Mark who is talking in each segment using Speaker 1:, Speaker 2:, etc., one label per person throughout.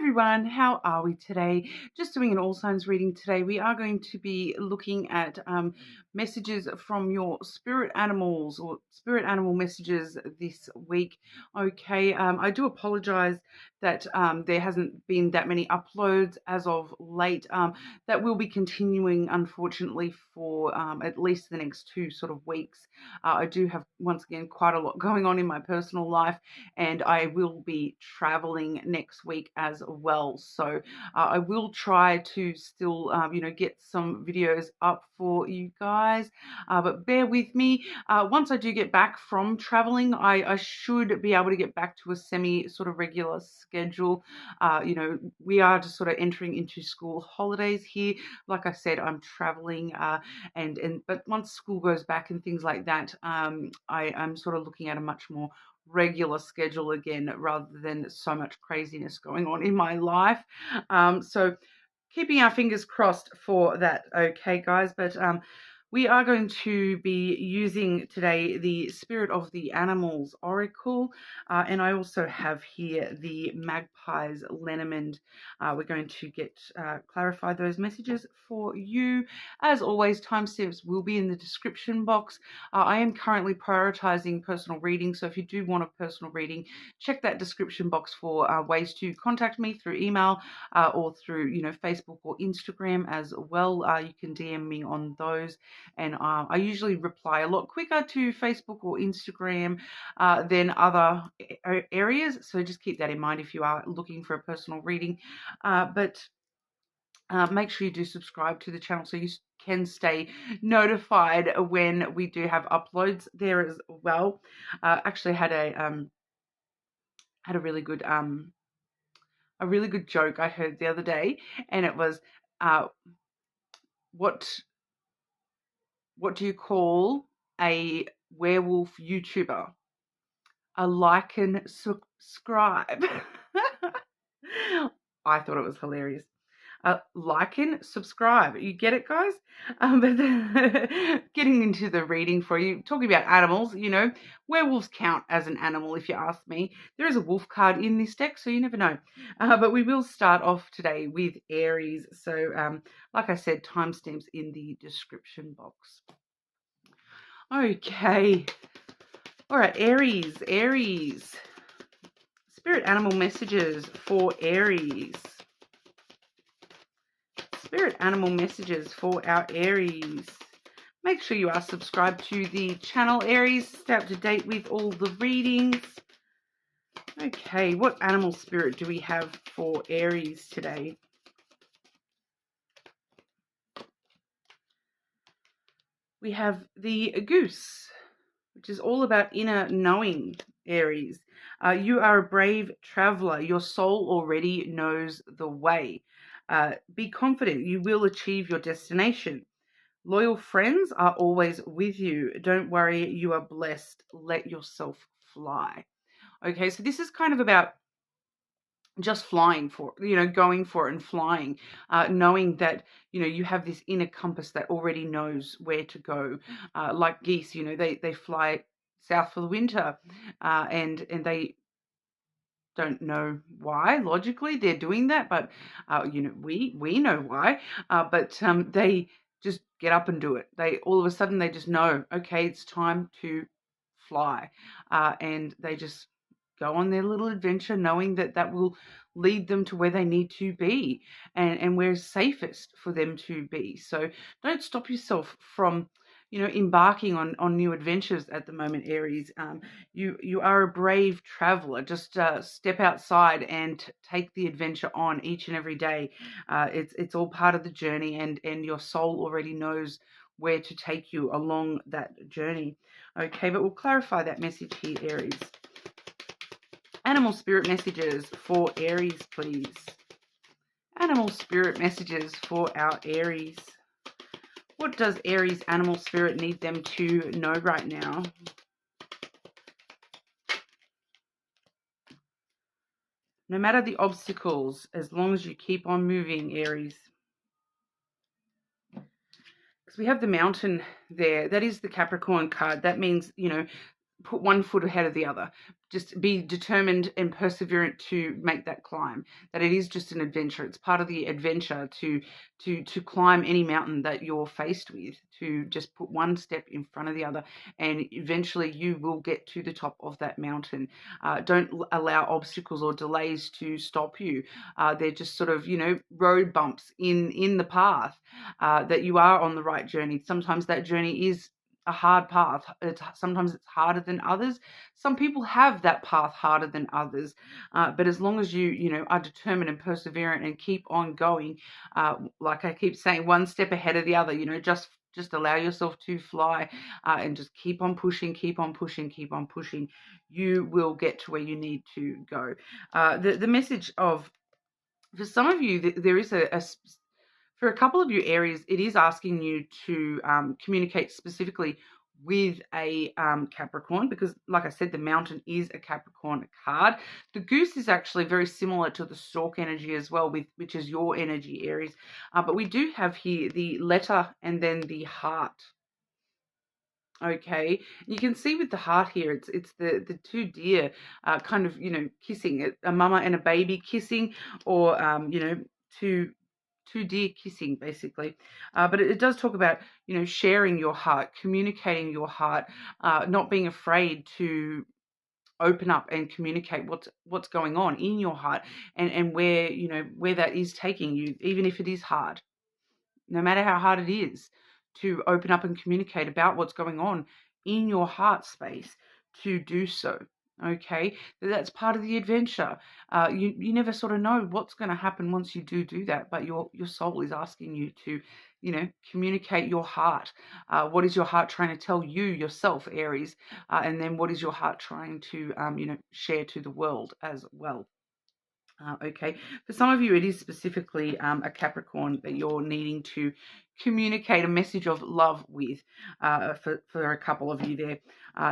Speaker 1: everyone, how are we today? Just doing an all signs reading today. We are going to be looking at messages from your spirit animals or spirit animal messages this week. Okay, I do apologize that there hasn't been that many uploads as of late. That will be continuing, unfortunately, for at least the next two sort of weeks. I do have, once again, quite a lot going on in my personal life, and I will be traveling next week as well. So I will try to still, get some videos up for you guys, but bear with me. Once I do get back from traveling, I should be able to get back to a semi sort of regular schedule. We are just sort of entering into school holidays here. Like I said, I'm traveling, but once school goes back and things like that, I'm sort of looking at a much more regular schedule again, rather than so much craziness going on in my life. So keeping our fingers crossed for that. Okay, guys, but we are going to be using today the Spirit of the Animals Oracle, and I also have here the Magpies Lenormand. We're going to clarify those messages for you. As always, timestamps will be in the description box. I am currently prioritizing personal reading, so if you do want a personal reading, check that description box for ways to contact me through email or through Facebook or Instagram as well. You can DM me on those. And I usually reply a lot quicker to Facebook or Instagram than other areas. So just keep that in mind if you are looking for a personal reading. But make sure you do subscribe to the channel so you can stay notified when we do have uploads there as well. Actually had a really good joke I heard the other day, and it was what do you call a werewolf YouTuber? A like and subscribe. I thought it was hilarious. Like and subscribe. You get it, guys? But getting into the reading for you, talking about animals, werewolves count as an animal if you ask me. There is a wolf card in this deck, so you never know. But we will start off today with Aries. So, like I said, timestamps in the description box. Okay. All right, Aries. Spirit animal messages for Aries. Spirit animal messages for our Aries. Make sure you are subscribed to the channel, Aries. Stay up to date with all the readings. Okay, what animal spirit do we have for Aries today? We have the goose, which is all about inner knowing, Aries. You are a brave traveler. Your soul already knows the way. Be confident. You will achieve your destination. Loyal friends are always with you. Don't worry. You are blessed. Let yourself fly. Okay, so this is kind of about just flying going for it and flying, knowing that, you have this inner compass that already knows where to go. Like geese, they fly south for the winter, and they don't know why logically they're doing that, but we know why, but they just get up and do it. They all of a sudden they just know, okay, it's time to fly, and they just go on their little adventure, knowing that that will lead them to where they need to be, and where is safest for them to be. So don't stop yourself from embarking on new adventures at the moment, Aries. You are a brave traveler. Just step outside and take the adventure on each and every day. It's all part of the journey, and your soul already knows where to take you along that journey. Okay, but we'll clarify that message here, Aries. Animal spirit messages for Aries, please. Animal spirit messages for our Aries. What does Aries animal spirit need them to know right now? No matter the obstacles, as long as you keep on moving, Aries. Because we have the mountain there. That is the Capricorn card. That means, put one foot ahead of the other. Just be determined and perseverant to make that climb. That it is just an adventure. It's part of the adventure to climb any mountain that you're faced with. To just put one step in front of the other, and eventually you will get to the top of that mountain. Don't allow obstacles or delays to stop you. They're just sort of, road bumps in the path, that you are on the right journey. Sometimes that journey is a hard path. Sometimes it's harder than others. Some people have that path harder than others, but as long as you are determined and perseverant and keep on going, like I keep saying, one step ahead of the other. Just allow yourself to fly, and just keep on pushing, keep on pushing, keep on pushing. You will get to where you need to go. The message of, for some of you, there is for a couple of you Aries, it is asking you to communicate specifically with a Capricorn, because like I said, the mountain is a Capricorn card. The goose is actually very similar to the stork energy as well, which is your energy, Aries. But we do have here the letter and then the heart. Okay, you can see with the heart here, it's the two deer kind of, kissing, a mama and a baby kissing, or two deer kissing, basically. But it does talk about, sharing your heart, communicating your heart, not being afraid to open up and communicate what's going on in your heart, and where that is taking you, even if it is hard. No matter how hard it is, to open up and communicate about what's going on in your heart space, to do so. Okay, that's part of the adventure. You never sort of know what's going to happen once you do that, but your soul is asking you to, communicate your heart. What is your heart trying to tell you yourself, Aries? And then what is your heart trying to, share to the world as well? Okay, for some of you, it is specifically a Capricorn that you're needing to communicate a message of love with. For a couple of you there,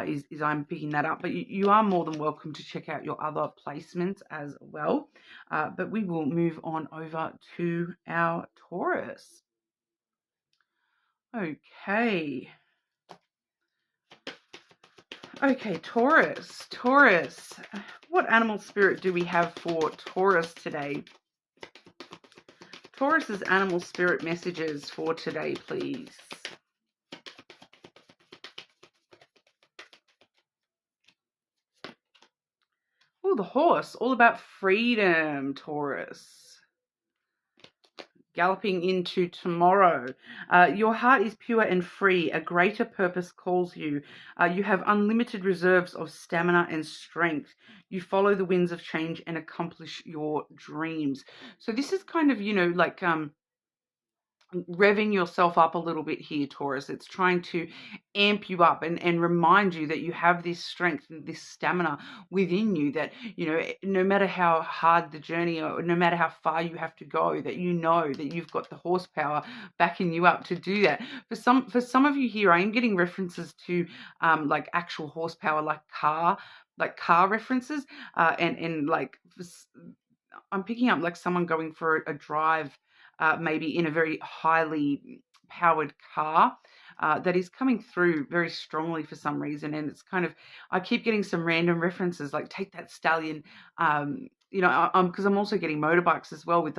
Speaker 1: is I'm picking that up. But you are more than welcome to check out your other placements as well. But we will move on over to our Taurus. Okay. Okay, Taurus. Taurus. What animal spirit do we have for Taurus today? Taurus's animal spirit messages for today, please. Oh, the horse. All about freedom, Taurus. Galloping into tomorrow. Your heart is pure and free. A greater purpose calls you. You have unlimited reserves of stamina and strength. You follow the winds of change and accomplish your dreams. So this is kind of, like revving yourself up a little bit here, Taurus. It's trying to amp you up and remind you that you have this strength and this stamina within you, that, no matter how hard the journey, or no matter how far you have to go, that that you've got the horsepower backing you up to do that. For some of you here, I am getting references to like actual horsepower, like car references, and like I'm picking up like someone going for a drive, maybe in a very highly powered car, that is coming through very strongly for some reason. And it's kind of, I keep getting some random references, like take that stallion, because I'm also getting motorbikes as well, with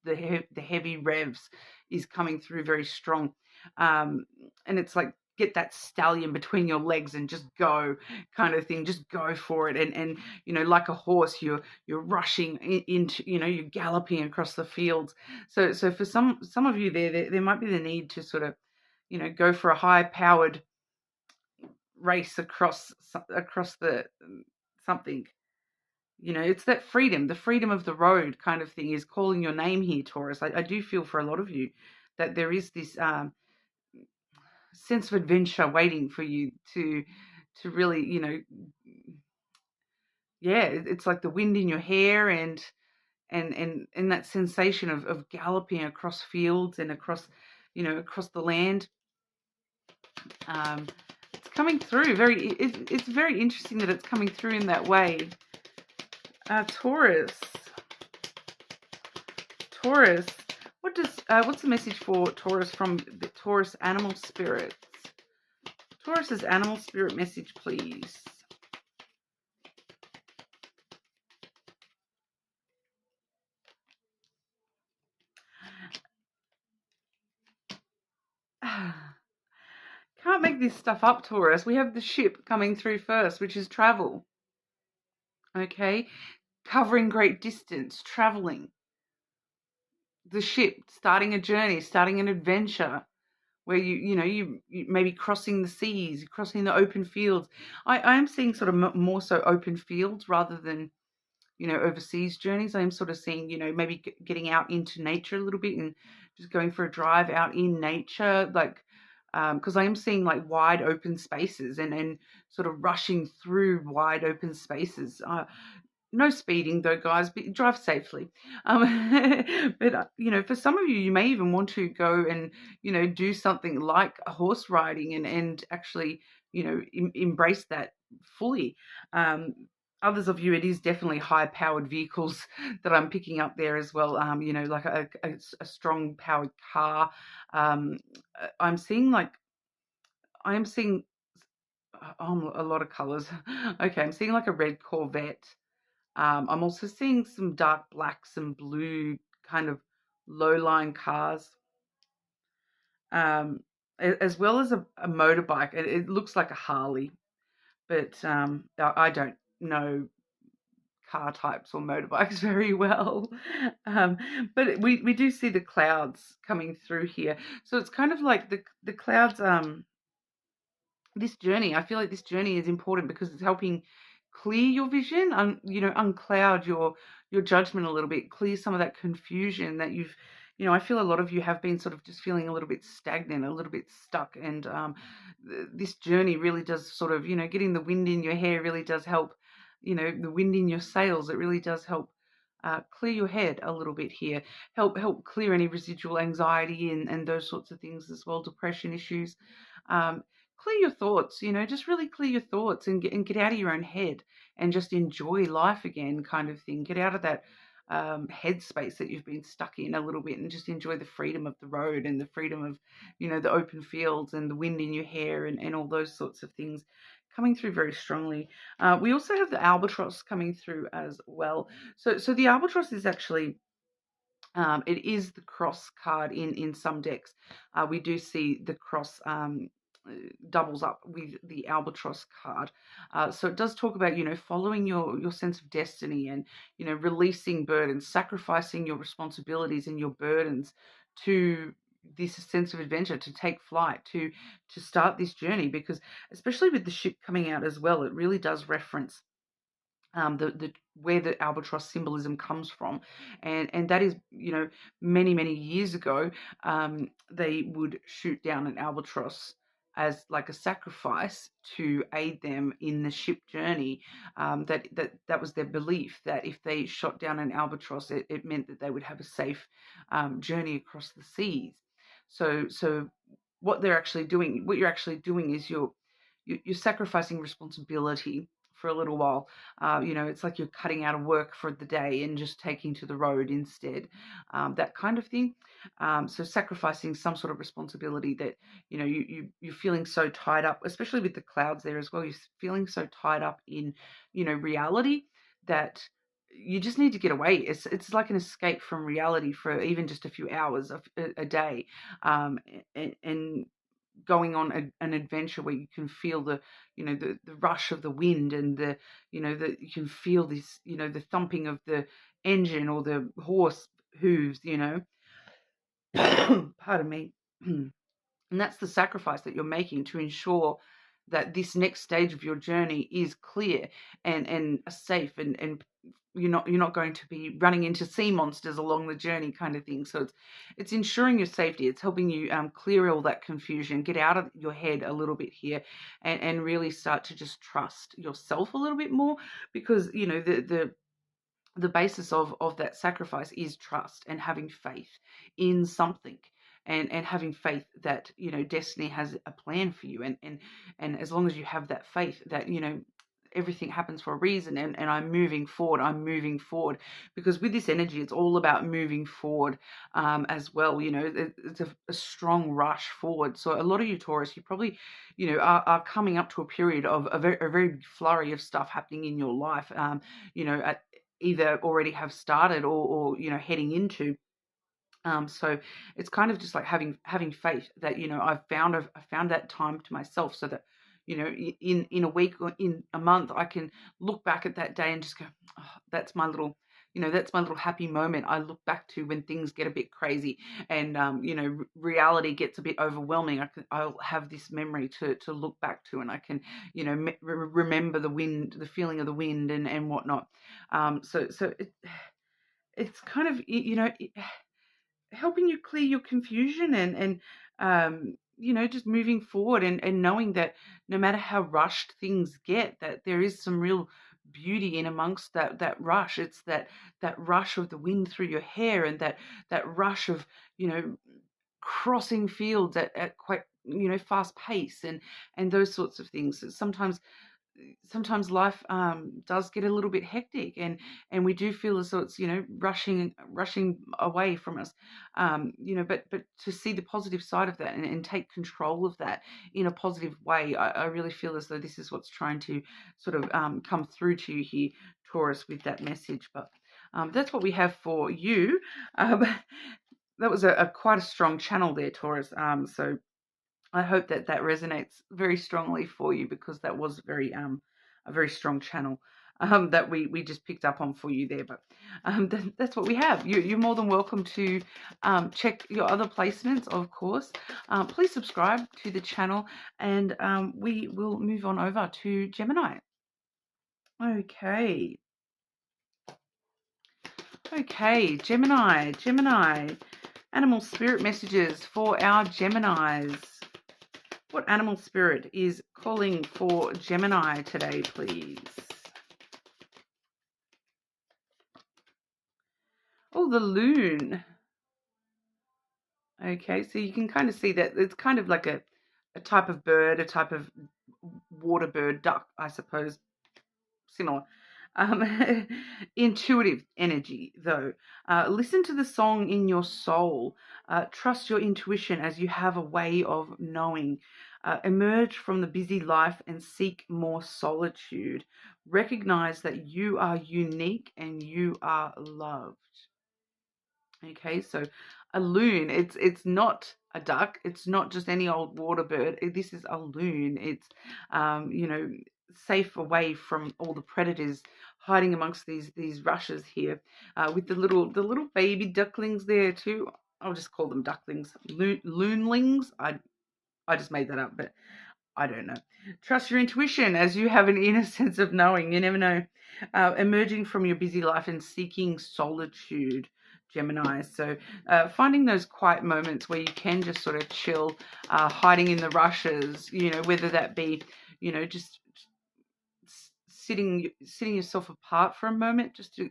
Speaker 1: the heavy revs is coming through very strong. And it's like, get that stallion between your legs and just go, kind of thing. Just go for it. And like a horse, you're rushing into, you're galloping across the fields. So for some of you there might be the need to sort of, go for a high powered race across the something. It's that freedom, the freedom of the road kind of thing is calling your name here, Taurus. I do feel for a lot of you that there is this sense of adventure waiting for you to really, it's like the wind in your hair, and that sensation of galloping across fields and across the land. It's coming through it's very interesting that it's coming through in that way. Taurus, what's the message for Taurus from the Taurus animal spirits? Taurus's animal spirit message, please. Can't make this stuff up, Taurus. We have the ship coming through first, which is travel. Okay? Covering great distance, traveling. The ship, starting a journey, starting an adventure where you maybe crossing the seas, crossing the open fields. I am seeing sort of more so open fields rather than, overseas journeys. I am sort of seeing, maybe getting out into nature a little bit and just going for a drive out in nature, like, because I am seeing like wide open spaces and sort of rushing through wide open spaces. No speeding though, guys. But drive safely. But for some of you, you may even want to go and do something like horse riding and actually embrace that fully. Others of you, it is definitely high-powered vehicles that I'm picking up there as well. Like a strong powered car. I'm seeing a lot of colors. Okay, I'm seeing like a red Corvette. I'm also seeing some dark blacks and blue kind of low-line cars, as well as a motorbike. It looks like a Harley, but I don't know car types or motorbikes very well. But we do see the clouds coming through here. So it's kind of like the clouds, this journey, I feel like this journey is important because it's helping clear your vision, uncloud your judgment a little bit, clear some of that confusion that you've, I feel a lot of you have been sort of just feeling a little bit stagnant, a little bit stuck. And this journey really does sort of, getting the wind in your hair really does help, the wind in your sails. It really does help clear your head a little bit here, help clear any residual anxiety and those sorts of things as well, depression issues. Clear your thoughts, just really clear your thoughts and get out of your own head and just enjoy life again, kind of thing. Get out of that headspace that you've been stuck in a little bit and just enjoy the freedom of the road and the freedom of, the open fields and the wind in your hair and all those sorts of things coming through very strongly. We also have the albatross coming through as well. So the albatross is actually it is the cross card in some decks. We do see the cross doubles up with the albatross card. So it does talk about, following your sense of destiny and, releasing burdens, sacrificing your responsibilities and your burdens to this sense of adventure, to take flight, to start this journey, because especially with the ship coming out as well, it really does reference the where the albatross symbolism comes from, and that is, many years ago, they would shoot down an albatross as like a sacrifice to aid them in the ship journey. That was their belief, that if they shot down an albatross, it meant that they would have a safe journey across the seas. So what you're actually doing is you're sacrificing responsibility for a little while. It's like you're cutting out of work for the day and just taking to the road instead, that kind of thing. So sacrificing some sort of responsibility that, you're feeling so tied up, especially with the clouds there as well. You're feeling so tied up in, reality that you just need to get away. It's like an escape from reality for even just a few hours a day, and going on an adventure where you can feel the rush of the wind and you can feel this, the thumping of the engine or the horse hooves, pardon me. And that's the sacrifice that you're making to ensure that this next stage of your journey is clear and safe, and you're not going to be running into sea monsters along the journey, kind of thing. So it's ensuring your safety. It's helping you clear all that confusion, get out of your head a little bit here, and really start to just trust yourself a little bit more, because the basis of that sacrifice is trust and having faith in something, and having faith that destiny has a plan for you, and as long as you have that faith that everything happens for a reason, and I'm moving forward, because with this energy it's all about moving forward as well. It's a strong rush forward. So a lot of you Taurus, you probably are coming up to a period of a very big flurry of stuff happening in your life, either already have started or heading into. So it's kind of just like having faith that I found that time to myself, so that in a week or in a month I can look back at that day and just go, oh, that's my little happy moment. I look back to when things get a bit crazy and reality gets a bit overwhelming. I'll have this memory to look back to, and I can remember the wind, the feeling of the wind and whatnot. So it's kind of helping you clear your confusion and just moving forward and knowing that no matter how rushed things get, that there is some real beauty in amongst that rush. It's that rush of the wind through your hair, and that rush of crossing fields at quite fast pace and those sorts of things. Sometimes life does get a little bit hectic, and we do feel as though it's rushing away from us, but to see the positive side of that and take control of that in a positive way, I really feel as though this is what's trying to sort of come through to you here, Taurus, with that message. But that's what we have for you. That was a quite a strong channel there, Taurus. So I hope that resonates very strongly for you, because that was a very strong channel that we just picked up on for you there. But that's what we have. You're more than welcome to check your other placements, of course. Please subscribe to the channel, and we will move on over to Gemini. Okay, Gemini. Animal spirit messages for our Geminis. What animal spirit is calling for Gemini today, please? Oh, the loon. Okay, so you can kind of see that it's kind of like a type of bird, a type of water bird, duck, I suppose, similar. Intuitive energy, though. Listen to the song in your soul. Trust your intuition, as you have a way of knowing. Emerge from the busy life and seek more solitude. Recognize that you are unique and you are loved. Okay, so a loon, it's not a duck, it's not just any old water bird. This is a loon. It's safe away from all the predators, hiding amongst these rushes here, with the little baby ducklings there too. I'll just call them ducklings, loonlings. I just made that up, but I don't know. Trust your intuition, as you have an inner sense of knowing. You never know. Emerging from your busy life and seeking solitude, Gemini. So finding those quiet moments where you can just sort of chill, hiding in the rushes, whether that be, just sitting yourself apart for a moment just to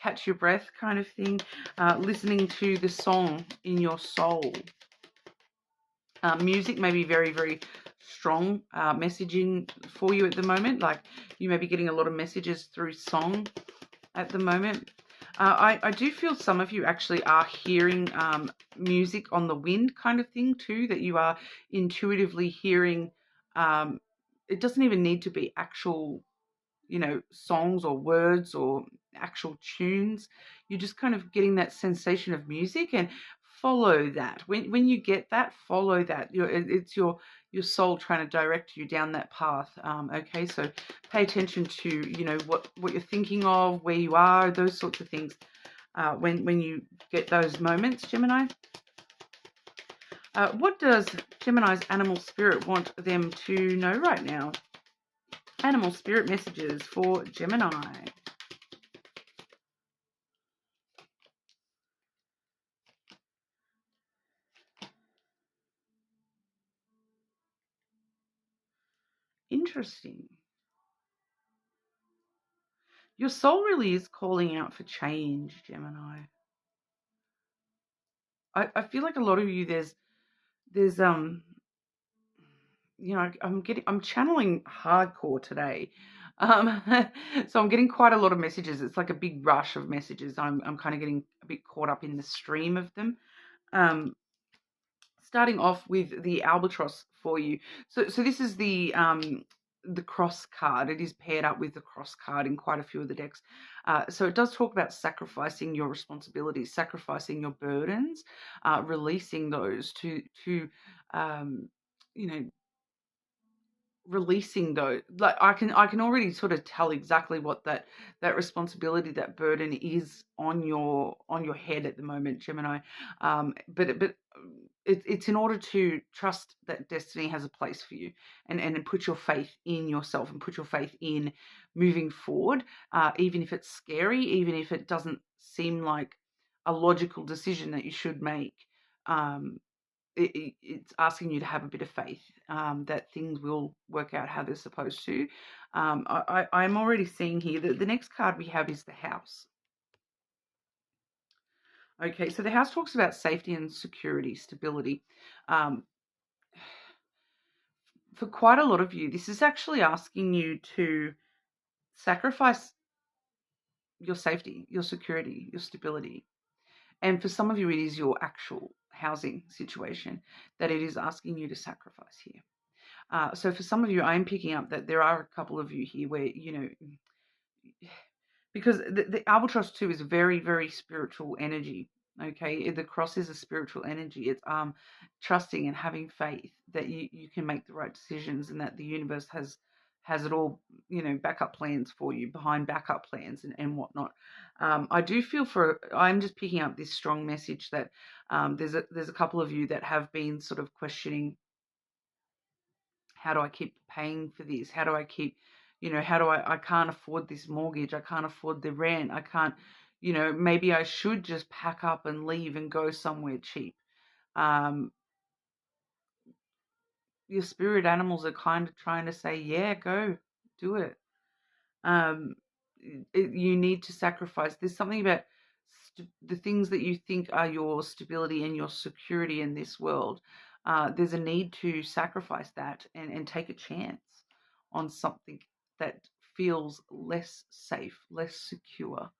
Speaker 1: catch your breath kind of thing, listening to the song in your soul. Music may be very, very strong messaging for you at the moment. Like you may be getting a lot of messages through song at the moment. I do feel some of you actually are hearing music on the wind kind of thing too, that you are intuitively hearing. It doesn't even need to be actual, songs or words or actual tunes. You're just kind of getting that sensation of music, and follow that. When you get that, follow that. It's your soul trying to direct you down that path. Okay, so pay attention to what you're thinking of, where you are, those sorts of things. When you get those moments, Gemini. What does Gemini's animal spirit want them to know right now? Animal spirit messages for Gemini. Interesting. Your soul really is calling out for change, Gemini. I feel like a lot of you, there's I'm channeling hardcore today. Um, so I'm getting quite a lot of messages. It's like a big rush of messages. I'm kind of getting a bit caught up in the stream of them. Starting off with the albatross for you. So this is the cross card. It is paired up with the cross card in quite a few of the decks. So it does talk about sacrificing your responsibilities, sacrificing your burdens, releasing those to you know, releasing those. Like I can already sort of tell exactly what that responsibility, that burden is on your head at the moment, Gemini. But it's in order to trust that destiny has a place for you, and put your faith in yourself, and put your faith in moving forward, even if it's scary, even if it doesn't seem like a logical decision that you should make. um, it's asking you to have a bit of faith, that things will work out how they're supposed to. I'm already seeing here that the next card we have is the house. Okay, so the house talks about safety and security, stability. Um, for quite a lot of you, this is actually asking you to sacrifice your safety, your security, your stability. And for some of you, it is your actual housing situation that it is asking you to sacrifice here. So for some of you, I'm picking up that there are a couple of you here where, because the albatross too is very, very spiritual energy. Okay, the cross is a spiritual energy. It's trusting and having faith that you can make the right decisions, and that the universe has it all, backup plans for you, behind backup plans and whatnot. I do feel I'm just picking up this strong message that there's a couple of you that have been sort of questioning, how do I keep paying for this? How do I keep, how do I can't afford this mortgage. I can't afford the rent. I can't, maybe I should just pack up and leave and go somewhere cheap. Um, your spirit animals are kind of trying to say, yeah, go do it. Um, you need to sacrifice. There's something about the things that you think are your stability and your security in this world. There's a need to sacrifice that and take a chance on something that feels less safe, less secure.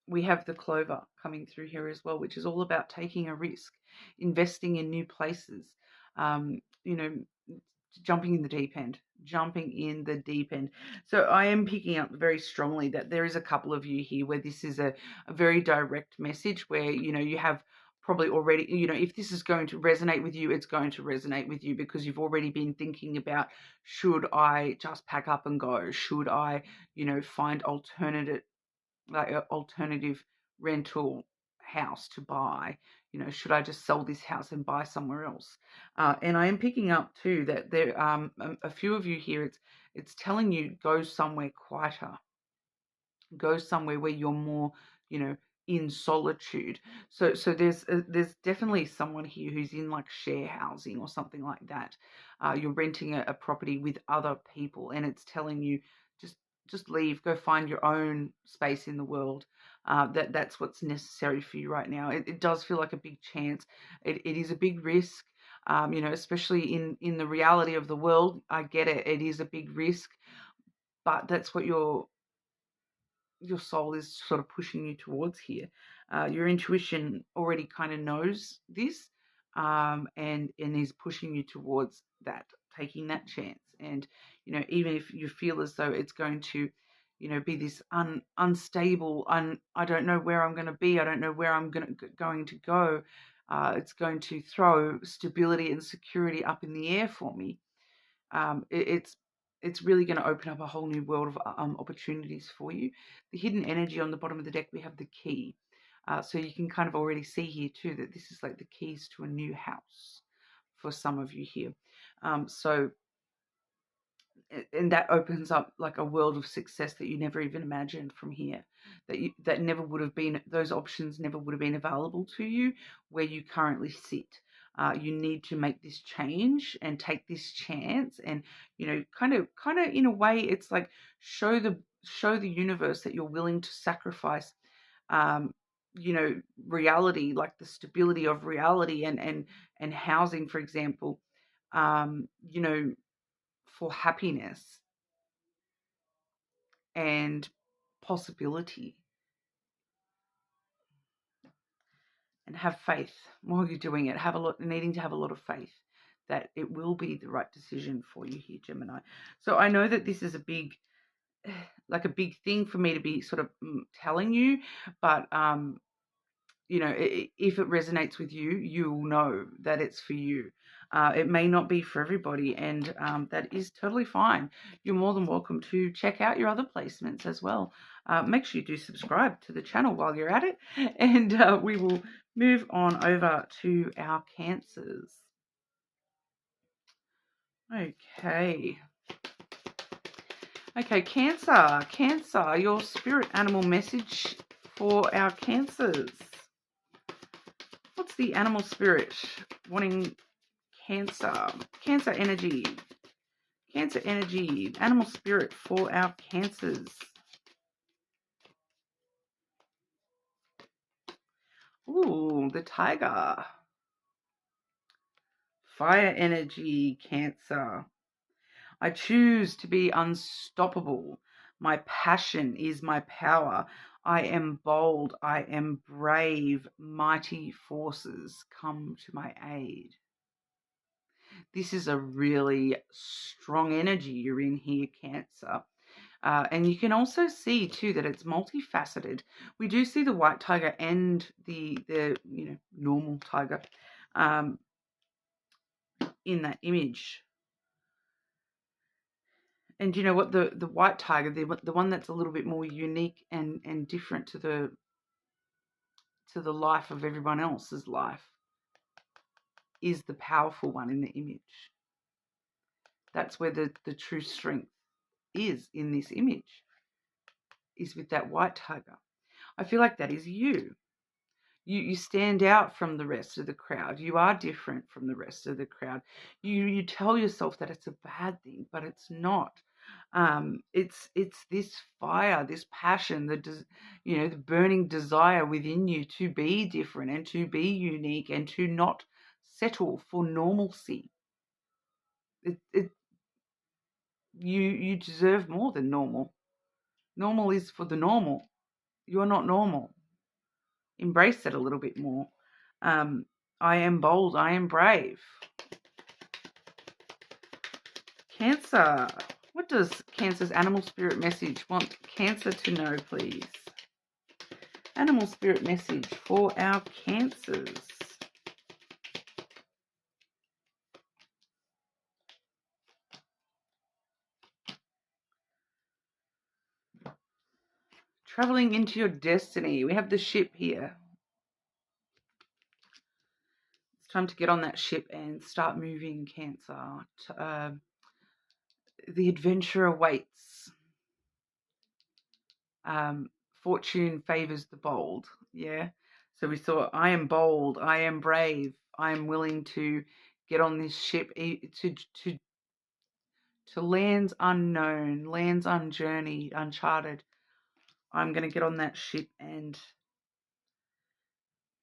Speaker 1: We have the clover coming through here as well, which is all about taking a risk, investing in new places, um, you know, jumping in the deep end, jumping in the deep end. So I am picking up very strongly that there is a couple of you here where this is a very direct message, where, you have probably already, if this is going to resonate with you, it's going to resonate with you because you've already been thinking about, should I just pack up and go? Should I, find alternative rental house to buy? Should I just sell this house and buy somewhere else? And I am picking up too that there a few of you here, it's telling you, go somewhere quieter, go somewhere where you're more, in solitude. So there's definitely someone here who's in like share housing or something like that. You're renting a property with other people, and it's telling you, just leave, go find your own space in the world. That's what's necessary for you right now. It does feel like a big chance. It is a big risk. Especially in the reality of the world. I get it. It is a big risk, but that's what your soul is sort of pushing you towards here. Your intuition already kind of knows this, and is pushing you towards that, taking that chance. And even if you feel as though it's going to, be this unstable, I don't know where I'm going to be, I don't know where I'm going to go. It's going to throw stability and security up in the air for me. It's really going to open up a whole new world of opportunities for you. The hidden energy on the bottom of the deck, we have the key. So you can kind of already see here too that this is like the keys to a new house for some of you here. And that opens up like a world of success that you never even imagined from here, that never would have been, those options never would have been available to you where you currently sit. You need to make this change and take this chance, and kind of in a way, it's like show the universe that you're willing to sacrifice reality, like the stability of reality, and housing, for example, for happiness. and possibility. And have faith while you're doing it. Needing to have a lot of faith that it will be the right decision for you here, Gemini. So I know that this is a big thing for me to be sort of telling you, but you know, if it resonates with you, you'll know that it's for you. It may not be for everybody, and that is totally fine. You're more than welcome to check out your other placements as well. Make sure you do subscribe to the channel while you're at it, and we will move on over to our Cancers. Okay. Okay, Cancer, your spirit animal message for our Cancers. What's the animal spirit wanting Cancer energy, animal spirit for our Cancers? Ooh, the tiger. Fire energy, Cancer. I choose to be unstoppable. My passion is my power. I am bold. I am brave. Mighty forces come to my aid. This is a really strong energy you're in here, Cancer. And you can also see too that it's multifaceted. We do see the white tiger and the normal tiger in that image. And you know what, the white tiger, the one that's a little bit more unique and different to the life of everyone else's life, is the powerful one in the image. That's where the true strength is in this image, is with that white tiger. I feel like that is you. You stand out from the rest of the crowd. You are different from the rest of the crowd. You tell yourself that it's a bad thing, but it's not. It's this fire, this passion, the burning desire within you to be different and to be unique and to not settle for normalcy. You deserve more than normal. Normal is for the normal. You're not normal. Embrace that a little bit more. I am bold. I am brave. Cancer. What does Cancer's animal spirit message want Cancer to know, please? Animal spirit message for our Cancers. Traveling into your destiny. We have the ship here. It's time to get on that ship and start moving, Cancer. The adventure awaits. Fortune favors the bold. Yeah. So we thought, I am bold. I am brave. I am willing to get on this ship to lands unknown, lands unjourneyed, uncharted. I'm going to get on that ship, and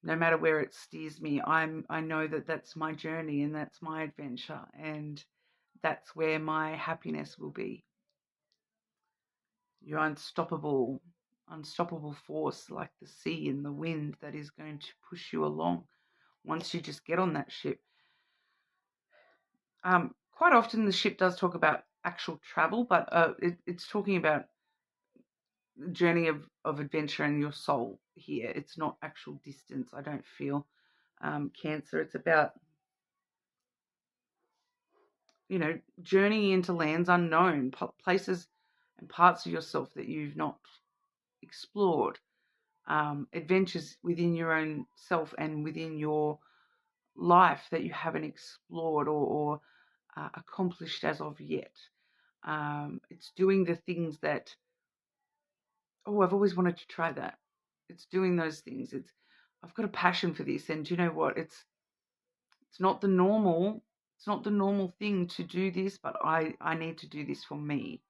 Speaker 1: no matter where it steers me, I know that that's my journey and that's my adventure, and that's where my happiness will be. You're unstoppable force like the sea and the wind that is going to push you along once you just get on that ship. Quite often the ship does talk about actual travel, but it's talking about the journey of adventure and your soul here. It's not actual distance, I don't feel, Cancer. It's about, journeying into lands unknown, places and parts of yourself that you've not explored, adventures within your own self and within your life that you haven't explored or accomplished as of yet. It's doing the things that, I've always wanted to try that. It's doing those things. I've got a passion for this, and do you know what? It's not the normal. It's not the normal thing to do this, but I need to do this for me.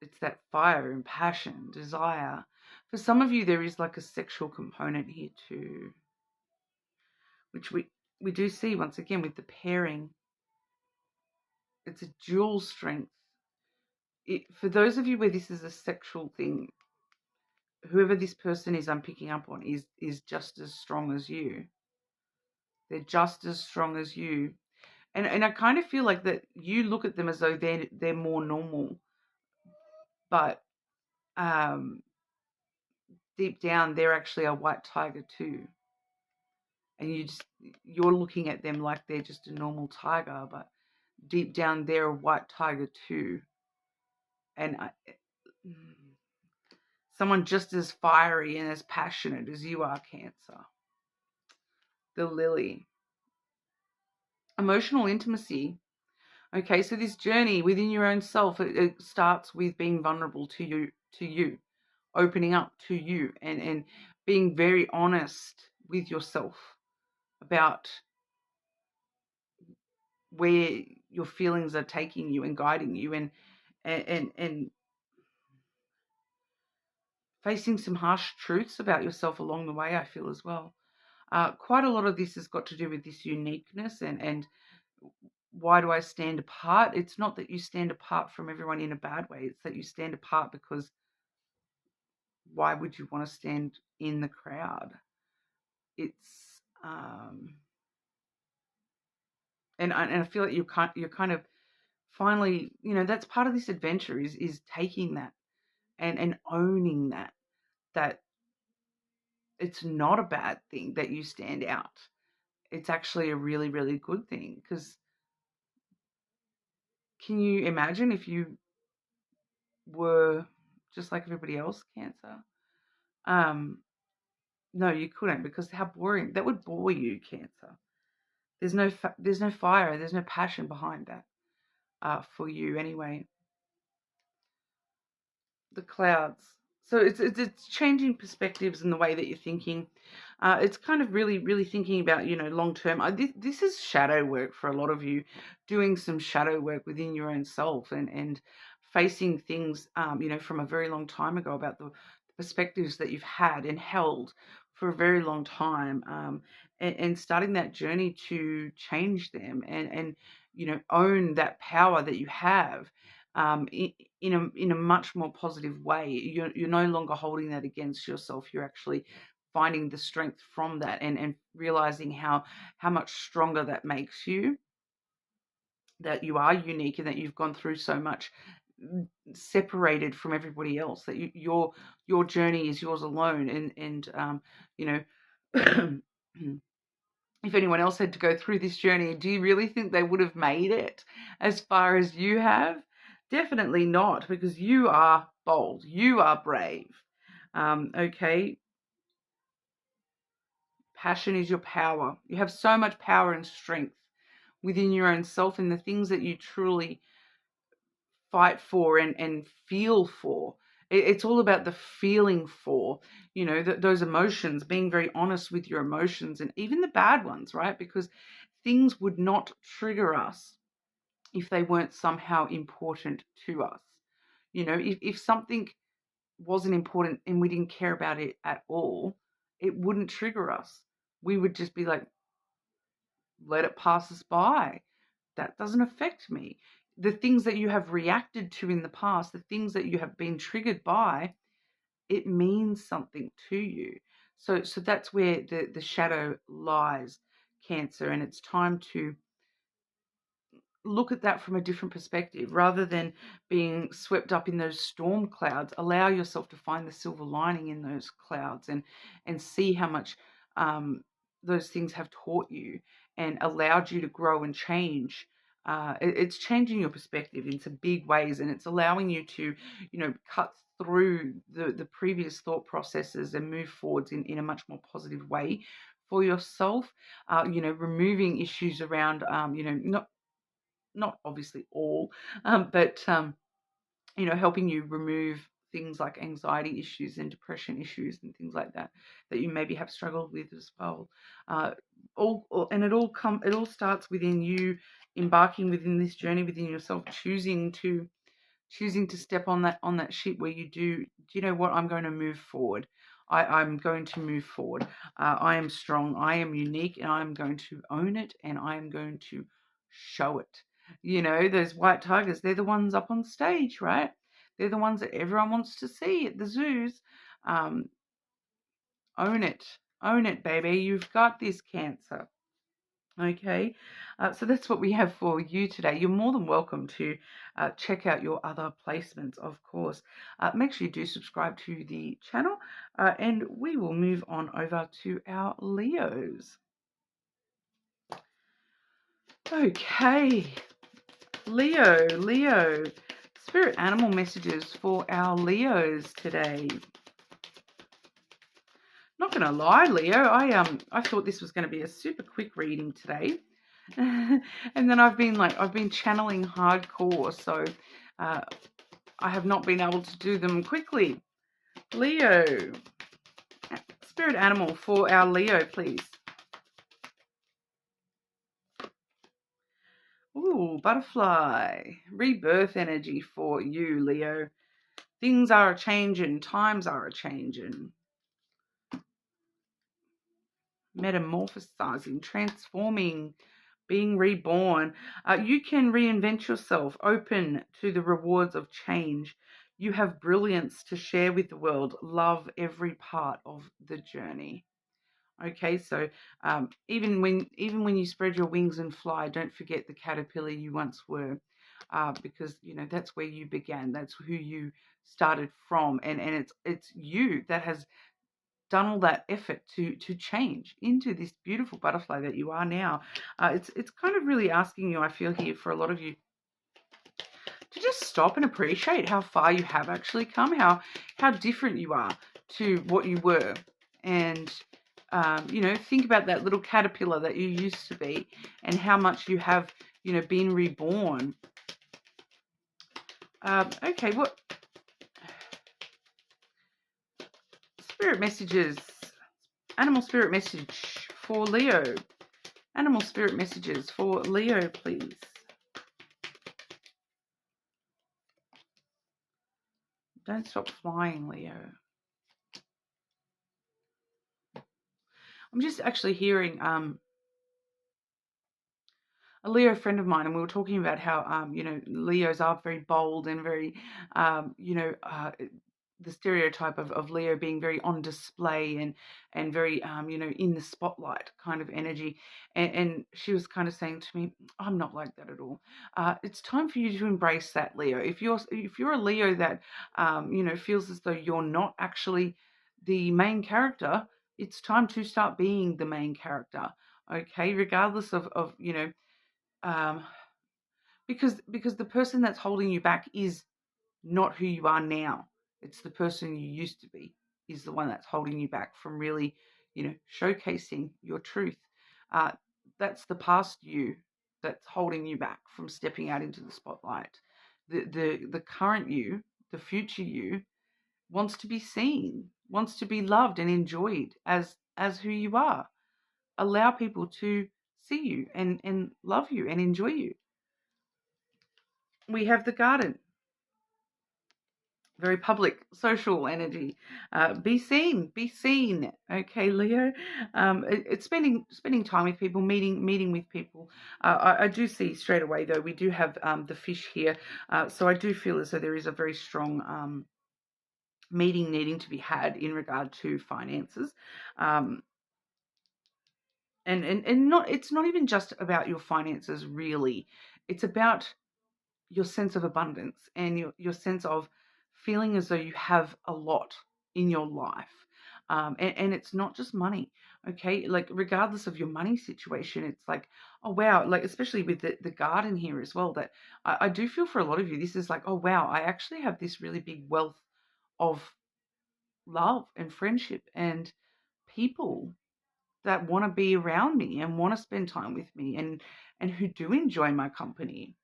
Speaker 1: It's that fire and passion, desire. For some of you, there is like a sexual component here too, which we do see once again with the pairing. It's a dual strength. For those of you where this is a sexual thing, whoever this person is I'm picking up on is just as strong as you. They're just as strong as you. And I kind of feel like that you look at them as though they're more normal. But deep down, they're actually a white tiger too. And you're looking at them like they're just a normal tiger, but deep down, they're a white tiger too. And someone just as fiery and as passionate as you are, Cancer. The Lily. Emotional intimacy. Okay, so this journey within your own self, it starts with being vulnerable to you, opening up to you, and being very honest with yourself about where your feelings are taking you and guiding you, and facing some harsh truths about yourself along the way, I feel as well. Quite a lot of this has got to do with this uniqueness and why do I stand apart? It's not that you stand apart from everyone in a bad way. It's that you stand apart because why would you want to stand in the crowd? It's and I feel like you're kind of finally, that's part of this adventure is taking that and owning that it's not a bad thing that you stand out. It's actually a really, really good thing, because can you imagine if you were just like everybody else, Cancer? No, you couldn't, because how boring. That would bore you, Cancer. There's no fire, there's no passion behind that for you anyway. The clouds. So it's changing perspectives in the way that you're thinking. It's kind of really, really thinking about, long term. This is shadow work for a lot of you, doing some shadow work within your own self and facing things, from a very long time ago about the perspectives that you've had and held for a very long time, and starting that journey to change them and own that power that you have. In a much more positive way. You're no longer holding that against yourself. You're actually finding the strength from that and realizing how much stronger that makes you, that you are unique and that you've gone through so much separated from everybody else, that your journey is yours alone. And if anyone else had to go through this journey, do you really think they would have made it as far as you have? Definitely not, because you are bold. You are brave. Okay. Passion is your power. You have so much power and strength within your own self and the things that you truly fight for and feel for. It's all about the feeling for, those emotions, being very honest with your emotions, and even the bad ones, right? Because things would not trigger us if they weren't somehow important to us. If something wasn't important and we didn't care about it at all, it wouldn't trigger us. We would just be like, let it pass us by. That doesn't affect me. The things that you have reacted to in the past, the things that you have been triggered by, it means something to you. So that's where the shadow lies, Cancer, and it's time to look at that from a different perspective. Rather than being swept up in those storm clouds, allow yourself to find the silver lining in those clouds and see how much those things have taught you and allowed you to grow and change. It's changing your perspective in some big ways, and it's allowing you to, cut through the previous thought processes and move forwards in a much more positive way for yourself. Removing issues around, not obviously all, but helping you remove things like anxiety issues and depression issues and things like that you maybe have struggled with as well. It all starts within you, embarking within this journey within yourself, choosing to step on that ship where do you know what, I'm going to move forward. I'm going to move forward. I am strong. I am unique, and I'm going to own it, and I am going to show it. You know, those white tigers, they're the ones up on stage, right? They're the ones that everyone wants to see at the zoos. Um, Own it. Own it, baby. You've got this, Cancer. Okay, so that's what we have for you today. You're more than welcome to check out your other placements, of course. Make sure you do subscribe to the channel, and we will move on over to our Leos. Okay, Leo. Spirit animal messages for our Leos today. Not gonna lie, Leo, I thought this was gonna be a super quick reading today. And then I've been channeling hardcore, so I have not been able to do them quickly. Leo, spirit animal for our Leo, please. Ooh, butterfly, rebirth energy for you, Leo. Things are a-changing, times are a-changing. Metamorphosizing, transforming, being reborn. You can reinvent yourself, open to the rewards of change. You have brilliance to share with the world. Love every part of the journey. Okay, so even when you spread your wings and fly, don't forget the caterpillar you once were, because you know that's where you began. That's who you started from, and it's you that has done all that effort to change into this beautiful butterfly that you are now. It's kind of really asking you, I feel here for a lot of you, to just stop and appreciate how far you have actually come, how different you are to what you were, and you know, think about that little caterpillar that you used to be, and how much you have, you know, been reborn. Okay, what spirit messages? Animal spirit message for Leo. Animal spirit messages for Leo, please. Don't stop flying, Leo. I'm just actually hearing a Leo friend of mine, and we were talking about how you know, Leos are very bold and very you know, the stereotype of Leo being very on display and very you know, in the spotlight kind of energy. And she was kind of saying to me, I'm not like that at all. It's time for you to embrace that, Leo. If you're a Leo that you know, feels as though you're not actually the main character, it's time to start being the main character. Okay, regardless of you know, um, because the person that's holding you back is not who you are now. It's the person you used to be is the one that's holding you back from really, you know, showcasing your truth. Uh, that's the past you that's holding you back from stepping out into the spotlight. The current you, the future you, wants to be seen, wants to be loved and enjoyed as who you are. Allow people to see you and love you and enjoy you. We have the garden. Very public, social energy. Be seen, be seen. Okay, Leo. It's spending time with people, meeting with people. I do see straight away though. We do have the fish here, so I do feel as though there is a very strong meeting needing to be had in regard to finances. And not, it's not even just about your finances really. It's about your sense of abundance and your sense of feeling as though you have a lot in your life. And it's not just money, okay? Like, regardless of your money situation, it's like, oh, wow, like, especially with the garden here as well, that I do feel for a lot of you, this is like, oh, wow, I actually have this really big wealth of love and friendship and people that want to be around me and want to spend time with me and who do enjoy my company.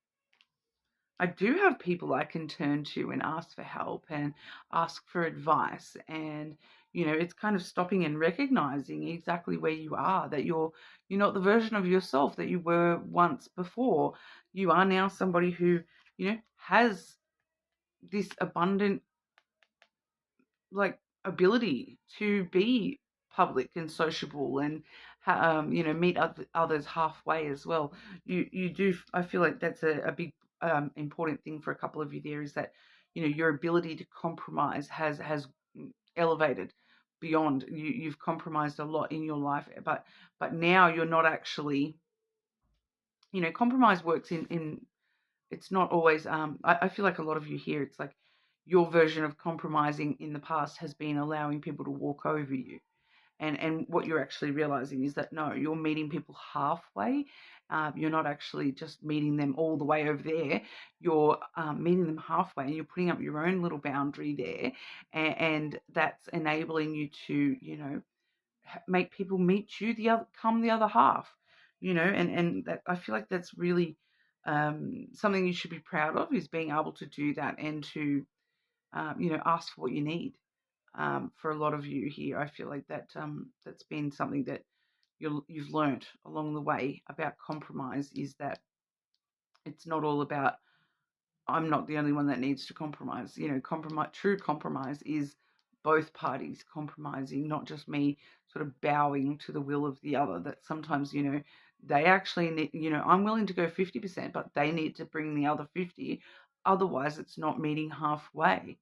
Speaker 1: I do have people I can turn to and ask for help and ask for advice. And, you know, it's kind of stopping and recognizing exactly where you are, that you're not the version of yourself that you were once before. You are now somebody who, you know, has this abundant, like, ability to be public and sociable and you know, meet others halfway as well. You do. I feel like that's a big important thing for a couple of you there, is that, you know, your ability to compromise has elevated beyond. You've compromised a lot in your life, but now you're not actually, you know, compromise works in it's not always I feel like a lot of you here, it's like your version of compromising in the past has been allowing people to walk over you. And what you're actually realizing is that no, you're meeting people halfway. You're not actually just meeting them all the way over there. You're meeting them halfway, and you're putting up your own little boundary there, and that's enabling you to, you know, make people meet you come the other half, you know, and that, I feel like that's really something you should be proud of, is being able to do that, and to you know, ask for what you need. For a lot of you here, I feel like that that's been something that you've learnt along the way about compromise, is that it's not all about I'm not the only one that needs to compromise. You know, true compromise is both parties compromising, not just me sort of bowing to the will of the other. That sometimes, you know, they actually need, you know, I'm willing to go 50%, but they need to bring the other 50. Otherwise, it's not meeting halfway.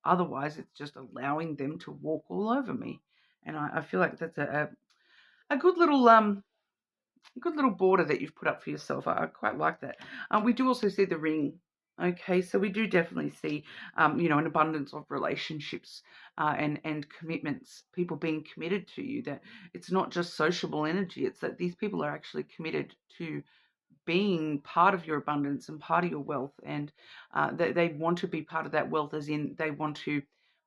Speaker 1: Otherwise, it's just allowing them to walk all over me. And I feel like that's a good little border that you've put up for yourself. I quite like that. We do also see the ring. Okay, so we do definitely see, you know, an abundance of relationships and commitments, people being committed to you, that it's not just sociable energy. It's that these people are actually committed to being part of your abundance and part of your wealth, and they want to be part of that wealth, as in they want to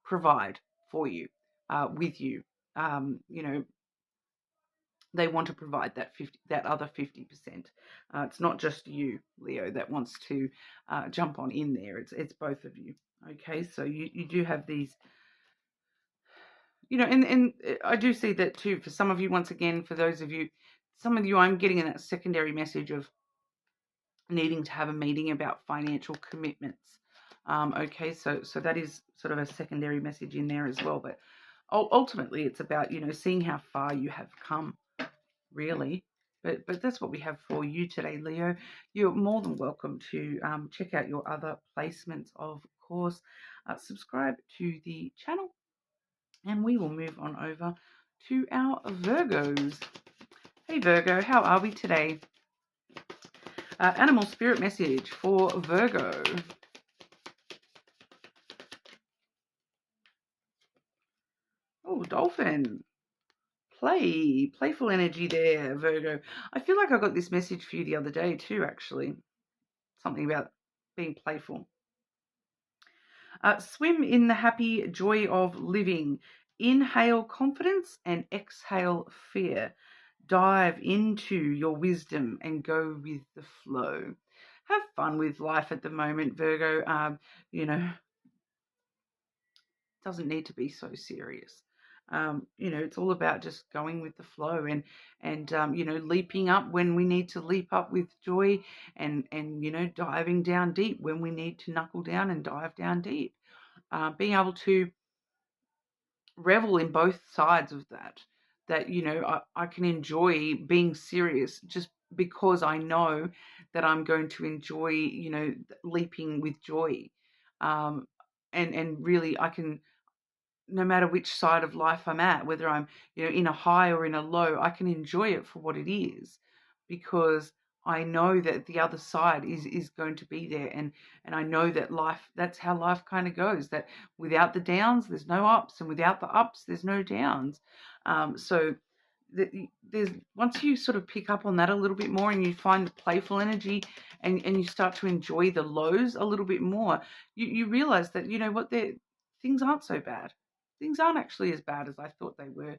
Speaker 1: provide for you, with you. You know, they want to provide that other 50%. It's not just you, Leo, that wants to jump on in there. It's both of you. Okay, so you do have these, you know, and I do see that too for some of you. Once again, for those of you, some of you, I'm getting in that secondary message of needing to have a meeting about financial commitments. Okay, so that is sort of a secondary message in there as well. But ultimately, it's about, you know, seeing how far you have come, really. But that's what we have for you today, Leo. You're more than welcome to check out your other placements, of course. Subscribe to the channel, and we will move on over to our Virgos. Hey, Virgo, how are we today? Animal spirit message for Virgo. Oh, dolphin. Playful energy there, Virgo. I feel like I got this message for you the other day too, actually. Something about being playful. Swim in the happy joy of living. Inhale confidence and exhale fear. Dive into your wisdom and go with the flow. Have fun with life at the moment, Virgo. You know, it doesn't need to be so serious. You know, it's all about just going with the flow, and you know, leaping up when we need to leap up with joy, and you know, diving down deep when we need to knuckle down and dive down deep. Being able to revel in both sides of that, you know, I can enjoy being serious just because I know that I'm going to enjoy, you know, leaping with joy. And really I can, no matter which side of life I'm at, whether I'm, you know, in a high or in a low, I can enjoy it for what it is, because I know that the other side is going to be there, and I know that life, that's how life kind of goes, that without the downs there's no ups, and without the ups there's no downs. So there's, once you sort of pick up on that a little bit more, and you find the playful energy, and you start to enjoy the lows a little bit more, you realize that, you know what, things aren't so bad. Things aren't actually as bad as I thought they were.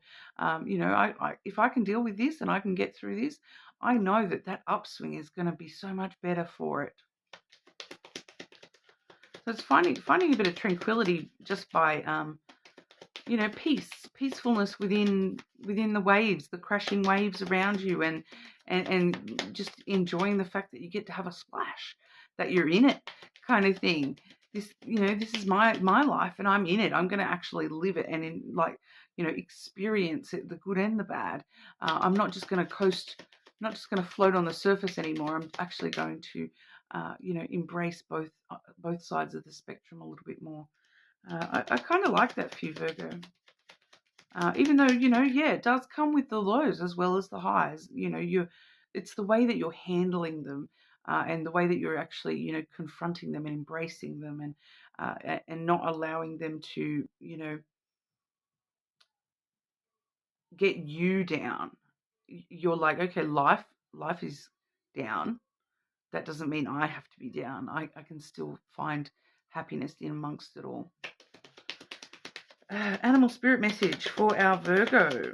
Speaker 1: You know, I if I can deal with this and I can get through this, I know that upswing is going to be so much better for it. So it's finding a bit of tranquility just by, you know, peacefulness within the waves, the crashing waves around you, and just enjoying the fact that you get to have a splash, that you're in it, kind of thing. this, this is my life, and I'm in it. I'm going to actually live it, and experience it, the good and the bad. I'm not just going to coast, I'm not just going to float on the surface anymore. I'm actually going to, embrace both sides of the spectrum a little bit more. I kind of like that for you, Virgo. Even though, it does come with the lows as well as the highs. It's the way that you're handling them, and the way that you're actually, confronting them and embracing them, and not allowing them to, get you down. You're like, okay, life is down. That doesn't mean I have to be down. I can still find happiness in amongst it all. Animal spirit message for our Virgo.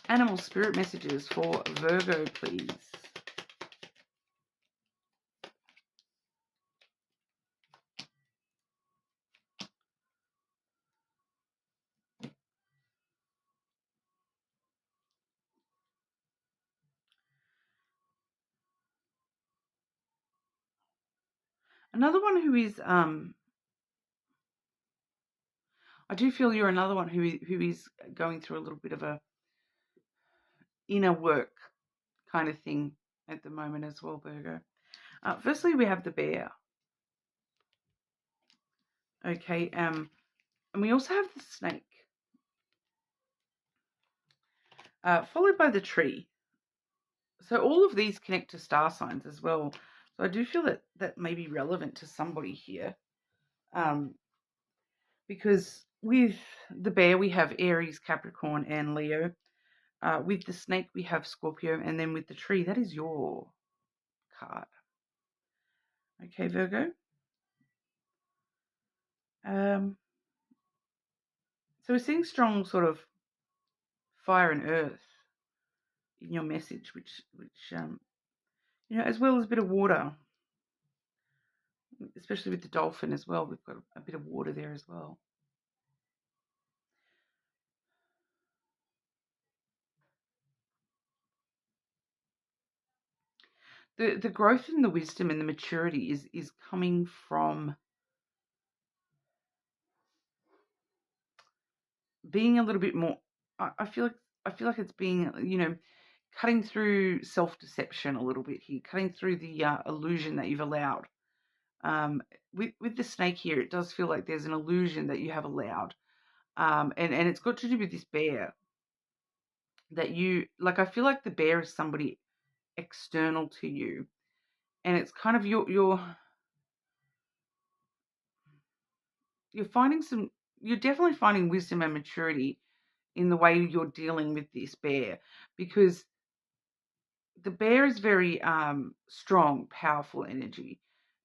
Speaker 1: Animal spirit messages for Virgo, please. Another one who is, I do feel you're another one who is going through a little bit of a inner work kind of thing at the moment as well, Virgo. Firstly, we have the bear. Okay, and we also have the snake, followed by the tree. So all of these connect to star signs as well. So I do feel that may be relevant to somebody here. Because with the bear, we have Aries, Capricorn, and Leo. With the snake, we have Scorpio. And then with the tree, that is your card. Okay, Virgo. So we're seeing strong sort of fire and earth in your message, which as well as a bit of water, especially with the dolphin as well. We've got a bit of water there as well. The growth and the wisdom and the maturity is coming from being a little bit more. I feel like it's being, cutting through self-deception a little bit here, cutting through the illusion that you've allowed. With the snake here, it does feel like there's an illusion that you have allowed, and it's got to do with this bear. That I feel like the bear is somebody external to you, and it's kind of you're definitely finding wisdom and maturity in the way you're dealing with this bear, because the bear is very strong, powerful energy.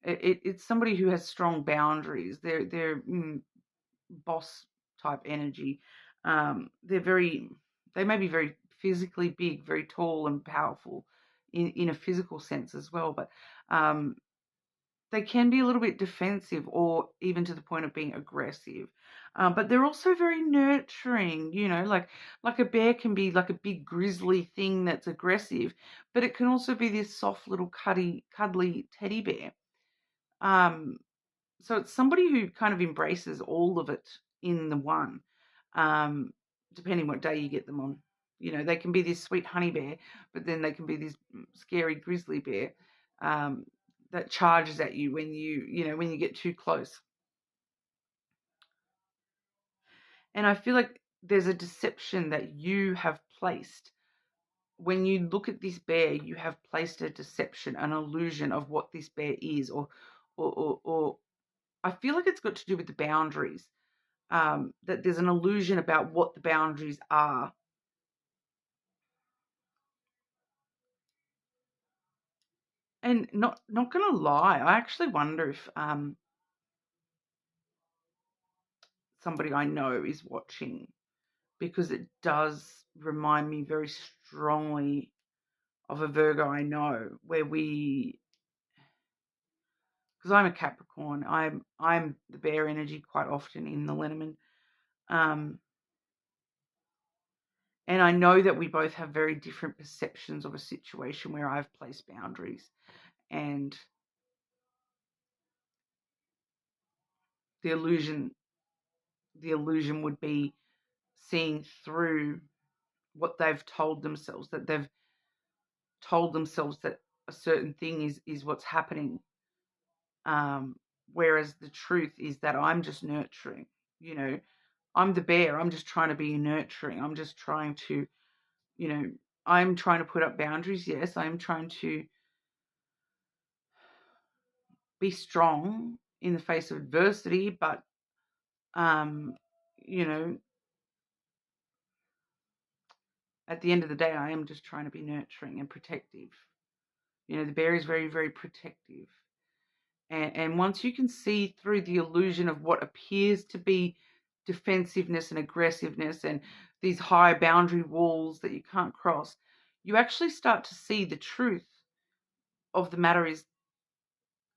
Speaker 1: It's somebody who has strong boundaries. They're boss type energy. They may be very physically big, very tall and powerful in a physical sense as well, but they can be a little bit defensive, or even to the point of being aggressive. But they're also very nurturing, like a bear can be like a big grizzly thing that's aggressive, but it can also be this soft little cuddly teddy bear. So it's somebody who kind of embraces all of it in the one, depending what day you get them on. They can be this sweet honey bear, but then they can be this scary grizzly bear that charges at you when you get too close. And I feel like there's a deception that you have placed. When you look at this bear, you have placed a deception, an illusion of what this bear is, or I feel like it's got to do with the boundaries. That there's an illusion about what the boundaries are. And not gonna lie, I actually wonder if somebody I know is watching, because it does remind me very strongly of a Virgo I know, where because I'm a Capricorn, I'm the bear energy quite often in the Lenormand, and I know that we both have very different perceptions of a situation where I've placed boundaries, and the illusion would be seeing through what they've told themselves, that they've told themselves that a certain thing is what's happening. Whereas the truth is that I'm just nurturing, you know, I'm the bear. I'm just trying to be nurturing. I'm just trying to, you know, I'm trying to put up boundaries. Yes, I'm trying to be strong in the face of adversity, but, you know, at the end of the day, I am just trying to be nurturing and protective. You know, the bear is very, very protective. And once you can see through the illusion of what appears to be defensiveness and aggressiveness and these high boundary walls that you can't cross, you actually start to see the truth of the matter is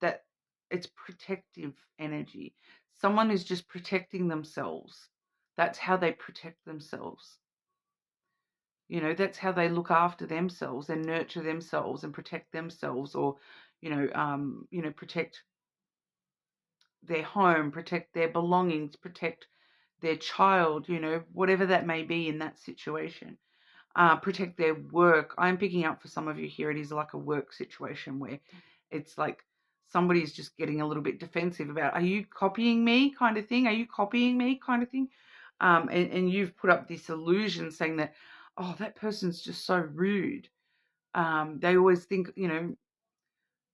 Speaker 1: that it's protective energy. Someone is just protecting themselves. That's how they protect themselves. You know, that's how they look after themselves and nurture themselves and protect themselves, or, protect their home, protect their belongings, protect their child, you know, whatever that may be in that situation. Protect their work. I'm picking up for some of you here, it is like a work situation where it's like somebody's just getting a little bit defensive about, are you copying me kind of thing? Are you copying me kind of thing? And you've put up this illusion saying that, oh, that person's just so rude. They always think, you know,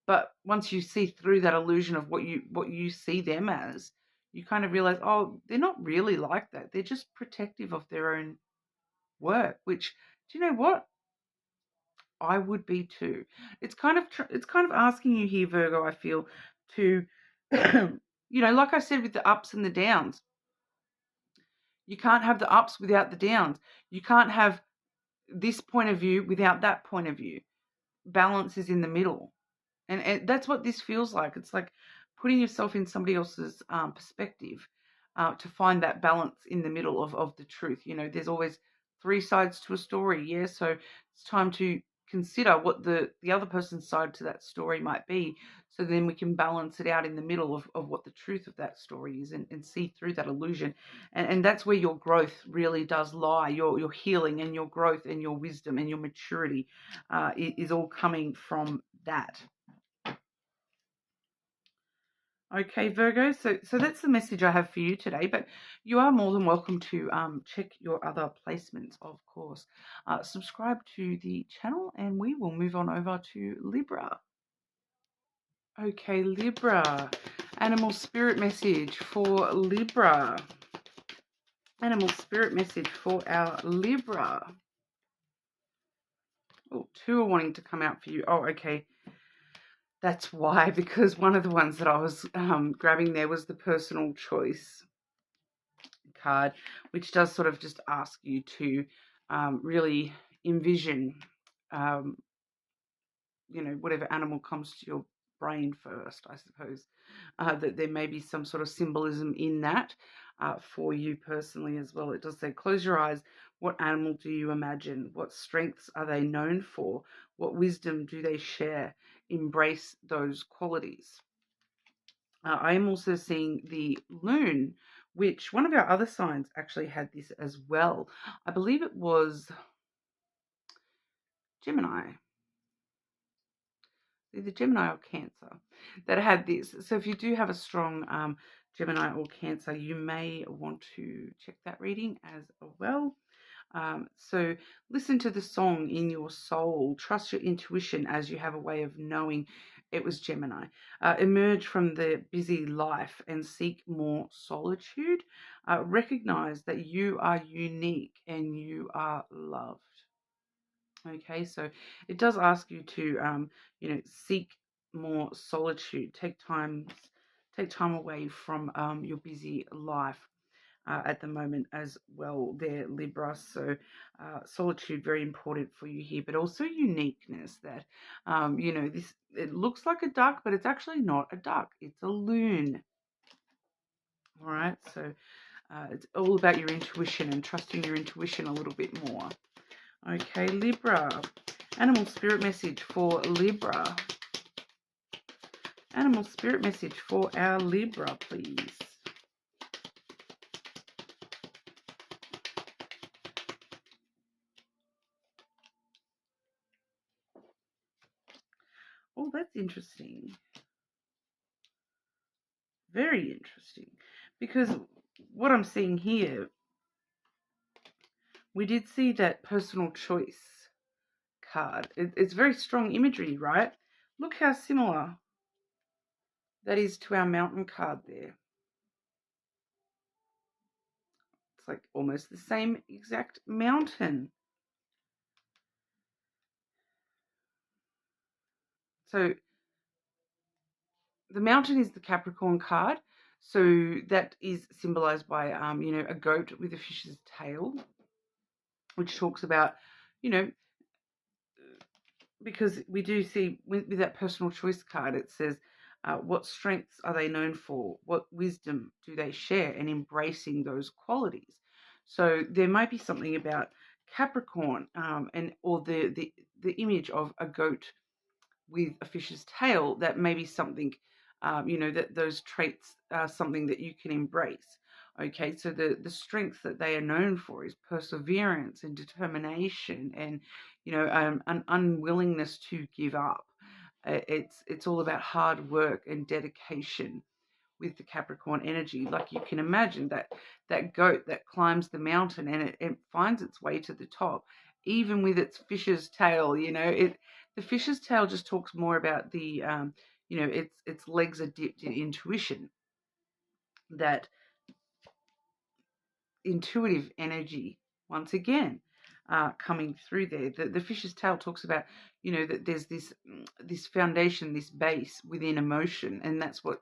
Speaker 1: but once you see through that illusion of what you see them as, you kind of realize, oh, they're not really like that. They're just protective of their own work, which, do you know what? I would be too. It's kind of asking you here, Virgo, I feel, to, you know, like I said with the ups and the downs, you can't have the ups without the downs. You can't have this point of view without that point of view. Balance is in the middle. And that's what this feels like. It's like putting yourself in somebody else's perspective to find that balance in the middle of the truth. You know, there's always three sides to a story, yeah? So it's time to consider what the other person's side to that story might be, so then we can balance it out in the middle of what the truth of that story is, and see through that illusion. And that's where your growth really does lie. Your healing and your growth and your wisdom and your maturity is all coming from that. Okay, Virgo, so that's the message I have for you today, but you are more than welcome to check your other placements, of course. Subscribe to the channel, and we will move on over to Libra. Okay, Libra, animal spirit message for Libra. Animal spirit message for our Libra. Oh, two are wanting to come out for you. Oh, okay. That's why, because one of the ones that I was grabbing there was the personal choice card, which does sort of just ask you to really envision, you know, whatever animal comes to your brain first, I suppose, that there may be some sort of symbolism in that for you personally as well. It does say, close your eyes. What animal do you imagine? What strengths are they known for? What wisdom do they share? Embrace those qualities. I am also seeing the loon, which one of our other signs actually had this as well. I believe it was Gemini, either Gemini or Cancer, that had this. So if you do have a strong Gemini or Cancer, you may want to check that reading as well. So listen to the song in your soul. Trust your intuition as you have a way of knowing. It was Gemini. Emerge from the busy life and seek more solitude. Recognize that you are unique and you are loved. Okay, so it does ask you to, seek more solitude. Take time away from your busy life. At the moment as well there, Libra. So solitude, very important for you here, but also uniqueness, that this, it looks like a duck, but it's actually not a duck, it's a loon. All right, so it's all about your intuition and trusting your intuition a little bit more. Okay, Libra, animal spirit message for Libra. Animal spirit message for our Libra, please. Oh, that's interesting. Very interesting. Because what I'm seeing here, we did see that personal choice card. It's very strong imagery, right? Look how similar that is to our mountain card there. It's like almost the same exact mountain. So the mountain is the Capricorn card. So that is symbolized by, a goat with a fish's tail, which talks about, you know, because we do see with that personal choice card, it says, what strengths are they known for? What wisdom do they share? And embracing those qualities. So there might be something about Capricorn, or the image of a goat with a fish's tail, that may be something, that those traits are something that you can embrace. Okay, so the strength that they are known for is perseverance and determination, and an unwillingness to give up. It's all about hard work and dedication with the Capricorn energy. Like, you can imagine that goat that climbs the mountain, and it finds its way to the top, even with its fish's tail. The fish's tail just talks more about the its legs are dipped in intuition, that intuitive energy once again coming through there. The fish's tail talks about, that there's this foundation, this base within emotion, and that's what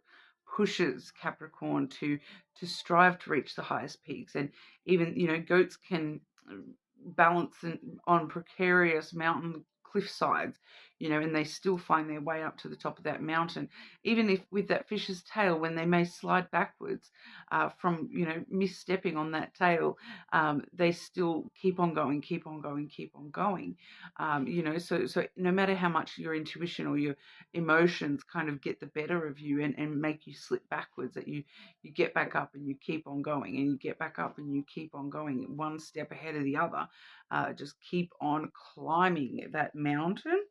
Speaker 1: pushes Capricorn to strive to reach the highest peaks. And even, goats can balance on precarious mountain cliff sides, and they still find their way up to the top of that mountain, even if with that fish's tail, when they may slide backwards from misstepping on that tail, they still keep on going, keep on going, keep on going. So no matter how much your intuition or your emotions kind of get the better of you and make you slip backwards, that you get back up and you keep on going, and you get back up and you keep on going, one step ahead of the other. Just keep on climbing that mountain.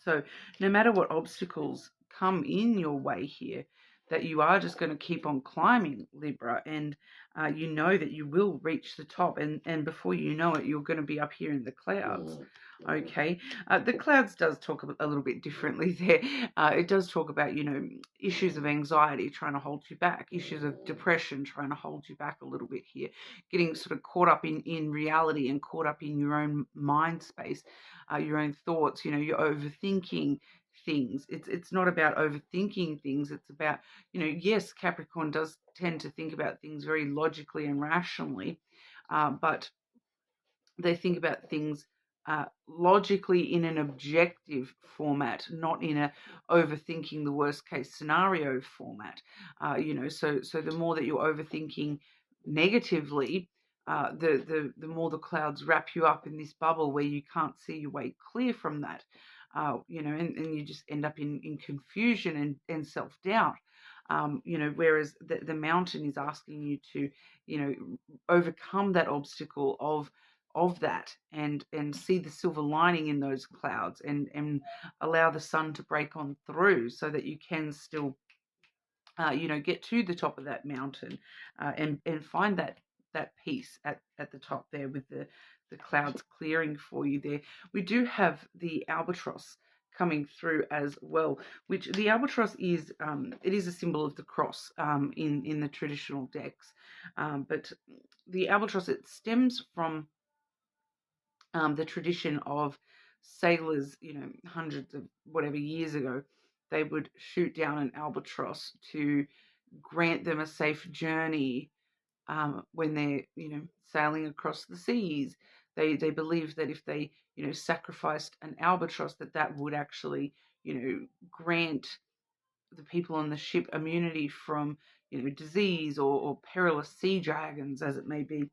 Speaker 1: So no matter what obstacles come in your way here, that you are just going to keep on climbing, Libra, and you know that you will reach the top, and before you know it, you're going to be up here in the clouds. Okay, the clouds does talk a little bit differently there. It does talk about, issues of anxiety trying to hold you back, issues of depression trying to hold you back a little bit here, getting sort of caught up in reality and caught up in your own mind space, your own thoughts. You're overthinking things. It's not about overthinking things. It's about, yes, Capricorn does tend to think about things very logically and rationally, but they think about things logically in an objective format, not in a overthinking the worst case scenario format. So the more that you're overthinking negatively, the more the clouds wrap you up in this bubble where you can't see your way clear from that. And you just end up in confusion and self-doubt. Whereas the mountain is asking you to, overcome that obstacle of that, and see the silver lining in those clouds, and allow the sun to break on through, so that you can still get to the top of that mountain, and find that peace at the top there, with the clouds clearing for you there. We do have the albatross coming through as well, which the albatross is, it is a symbol of the cross in the traditional decks, but the albatross, it stems from the tradition of sailors, hundreds of whatever years ago. They would shoot down an albatross to grant them a safe journey when they're, sailing across the seas. They believed that if they, sacrificed an albatross, that would actually, grant the people on the ship immunity from, disease or perilous sea dragons, as it may be.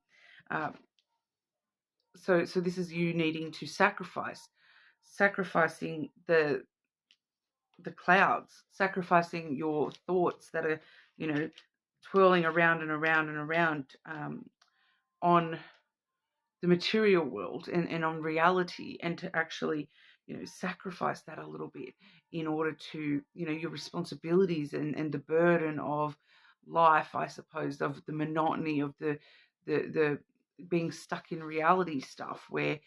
Speaker 1: So this is you needing to sacrificing the clouds, sacrificing your thoughts that are, twirling around and around and around on the material world and on reality, and to actually, sacrifice that a little bit in order to, your responsibilities and the burden of life, I suppose, of the monotony of the being stuck in reality stuff where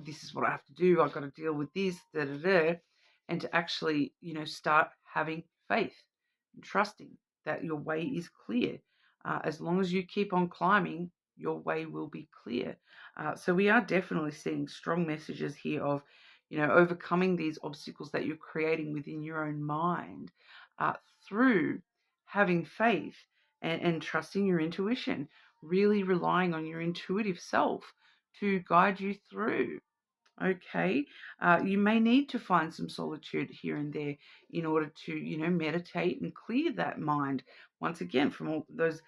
Speaker 1: this is what I have to do. I've got to deal with this, da da da, and to actually, start having faith and trusting that your way is clear. As long as you keep on climbing, your way will be clear. So we are definitely seeing strong messages here of, overcoming these obstacles that you're creating within your own mind through having faith and trusting your intuition, really relying on your intuitive self to guide you through. Okay, you may need to find some solitude here and there in order to, meditate and clear that mind. Once again, from all those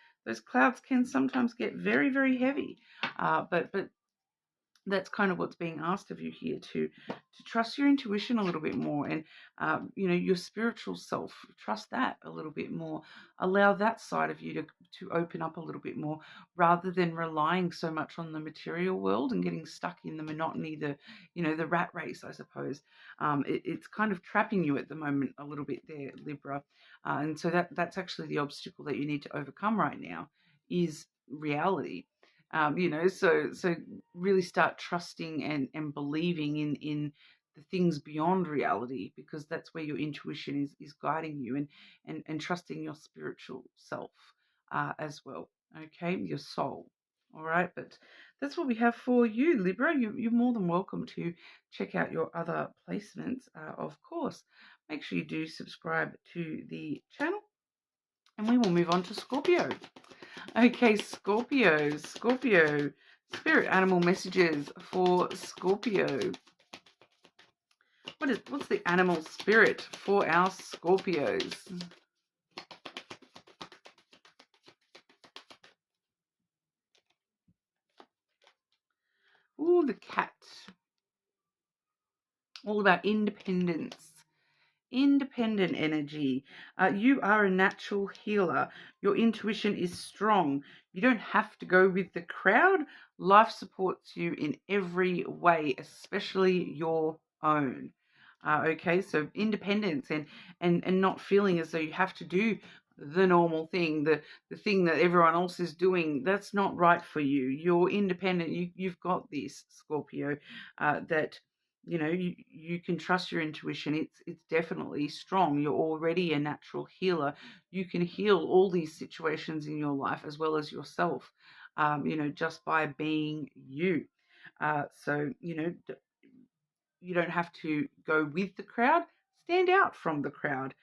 Speaker 1: clouds can sometimes get very, very heavy, but that's kind of what's being asked of you here, to trust your intuition a little bit more, and your spiritual self, trust that a little bit more. Allow that side of you to open up a little bit more, rather than relying so much on the material world and getting stuck in the monotony, the rat race, I suppose. It's kind of trapping you at the moment a little bit there, Libra, and so that's actually the obstacle that you need to overcome right now, is reality. So really start trusting and believing in the things beyond reality, because that's where your intuition is guiding you, and trusting your spiritual self as well. Okay, your soul. All right, but that's what we have for you, Libra. You're more than welcome to check out your other placements, of course. Make sure you do subscribe to the channel, and we will move on to Scorpio. Okay, Scorpio, spirit animal messages for Scorpio. What's the animal spirit for our Scorpios? Ooh, the cat. All about independence. Independent energy. You are a natural healer. Your intuition is strong. You don't have to go with the crowd. Life supports you in every way, especially your own. Okay, so independence and not feeling as though you have to do the normal thing, the thing that everyone else is doing. That's not right for you. You're independent. You've got this, Scorpio, that you can trust your intuition. It's definitely strong. You're already a natural healer. You can heal all these situations in your life as well as yourself, just by being you. So you don't have to go with the crowd. Stand out from the crowd.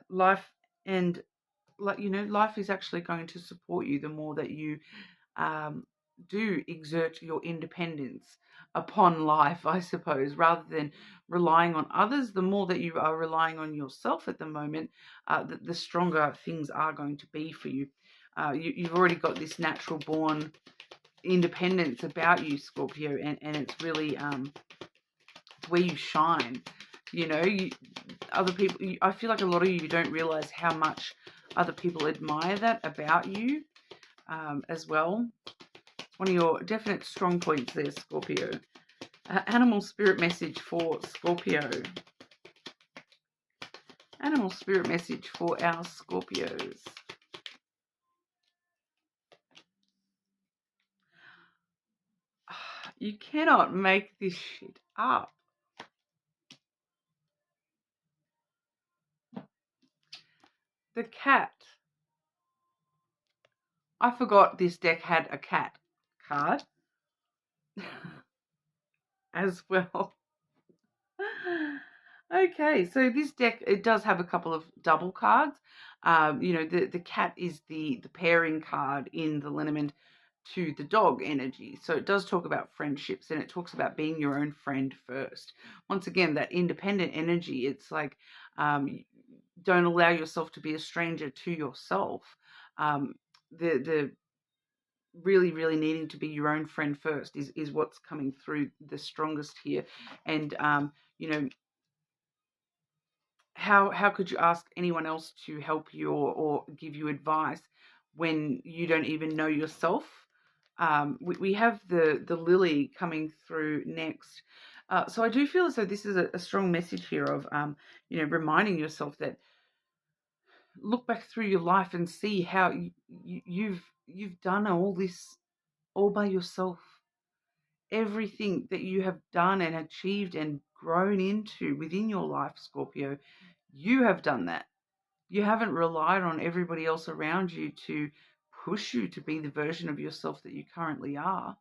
Speaker 1: Life and life is actually going to support you the more that you do exert your independence upon life, I suppose, rather than relying on others. The more that you are relying on yourself at the moment, the stronger things are going to be for you. You've already got this natural born independence about you, Scorpio, and it's really where you shine. Other people, I feel like a lot of you don't realize how much other people admire that about you as well. One of your definite strong points there, Scorpio. Animal spirit message for Scorpio. Animal spirit message for our Scorpios. You cannot make this shit up. The cat. I forgot this deck had a cat card as well. Okay, so this deck, it does have a couple of double cards. The cat is the pairing card in the lenormand to the dog energy. So it does talk about friendships, and it talks about being your own friend first. Once again, that independent energy, it's like don't allow yourself to be a stranger to yourself. The really, really needing to be your own friend first is what's coming through the strongest here. And how could you ask anyone else to help you or give you advice when you don't even know yourself? We have the lily coming through next. So I do feel as though this is a strong message here of, reminding yourself that look back through your life and see how you've done all this all by yourself. Everything that you have done and achieved and grown into within your life, Scorpio, you have done that. You haven't relied on everybody else around you to push you to be the version of yourself that you currently are.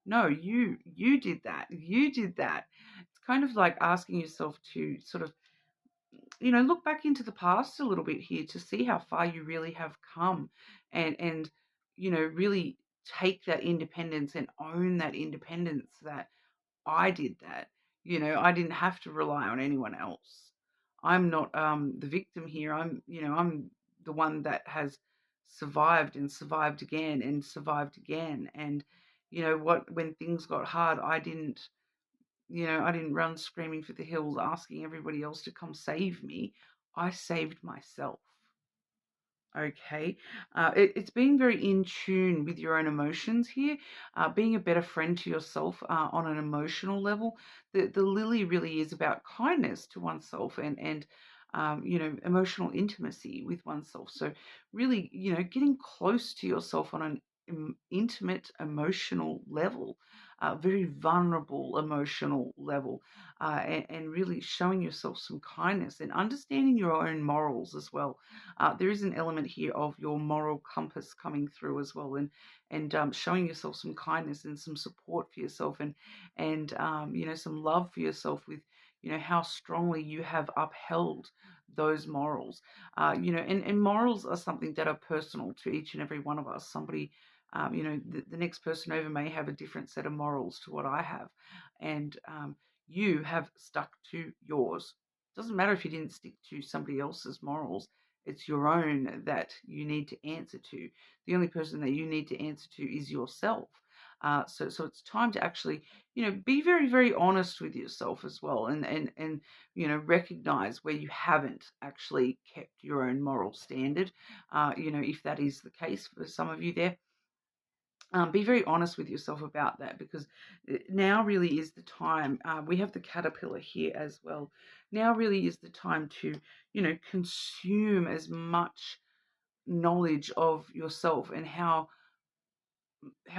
Speaker 1: No, you did that. You did that. It's kind of like asking yourself to sort of, look back into the past a little bit here to see how far you really have come, and really take that independence and own that independence that I did that. I didn't have to rely on anyone else. I'm not the victim here. I'm the one that has survived and survived again and survived again. And when things got hard, I didn't run screaming for the hills asking everybody else to come save me. I saved myself. Okay. It's being very in tune with your own emotions here, being a better friend to yourself on an emotional level. The lily really is about kindness to oneself and emotional intimacy with oneself. So really, getting close to yourself on an intimate emotional level, very vulnerable emotional level, and really showing yourself some kindness and understanding your own morals as well. There is an element here of your moral compass coming through as well, and showing yourself some kindness and some support for yourself, and some love for yourself with how strongly you have upheld those morals. And morals are something that are personal to each and every one of us. Somebody, the next person over may have a different set of morals to what I have, and you have stuck to yours. Doesn't matter if you didn't stick to somebody else's morals. It's your own that you need to answer to. The only person that you need to answer to is yourself. So it's time to actually, be very, very honest with yourself as well, and recognize where you haven't actually kept your own moral standard. If that is the case for some of you there, be very honest with yourself about that, because now really is the time. We have the caterpillar here as well. Now really is the time to, consume as much knowledge of yourself and how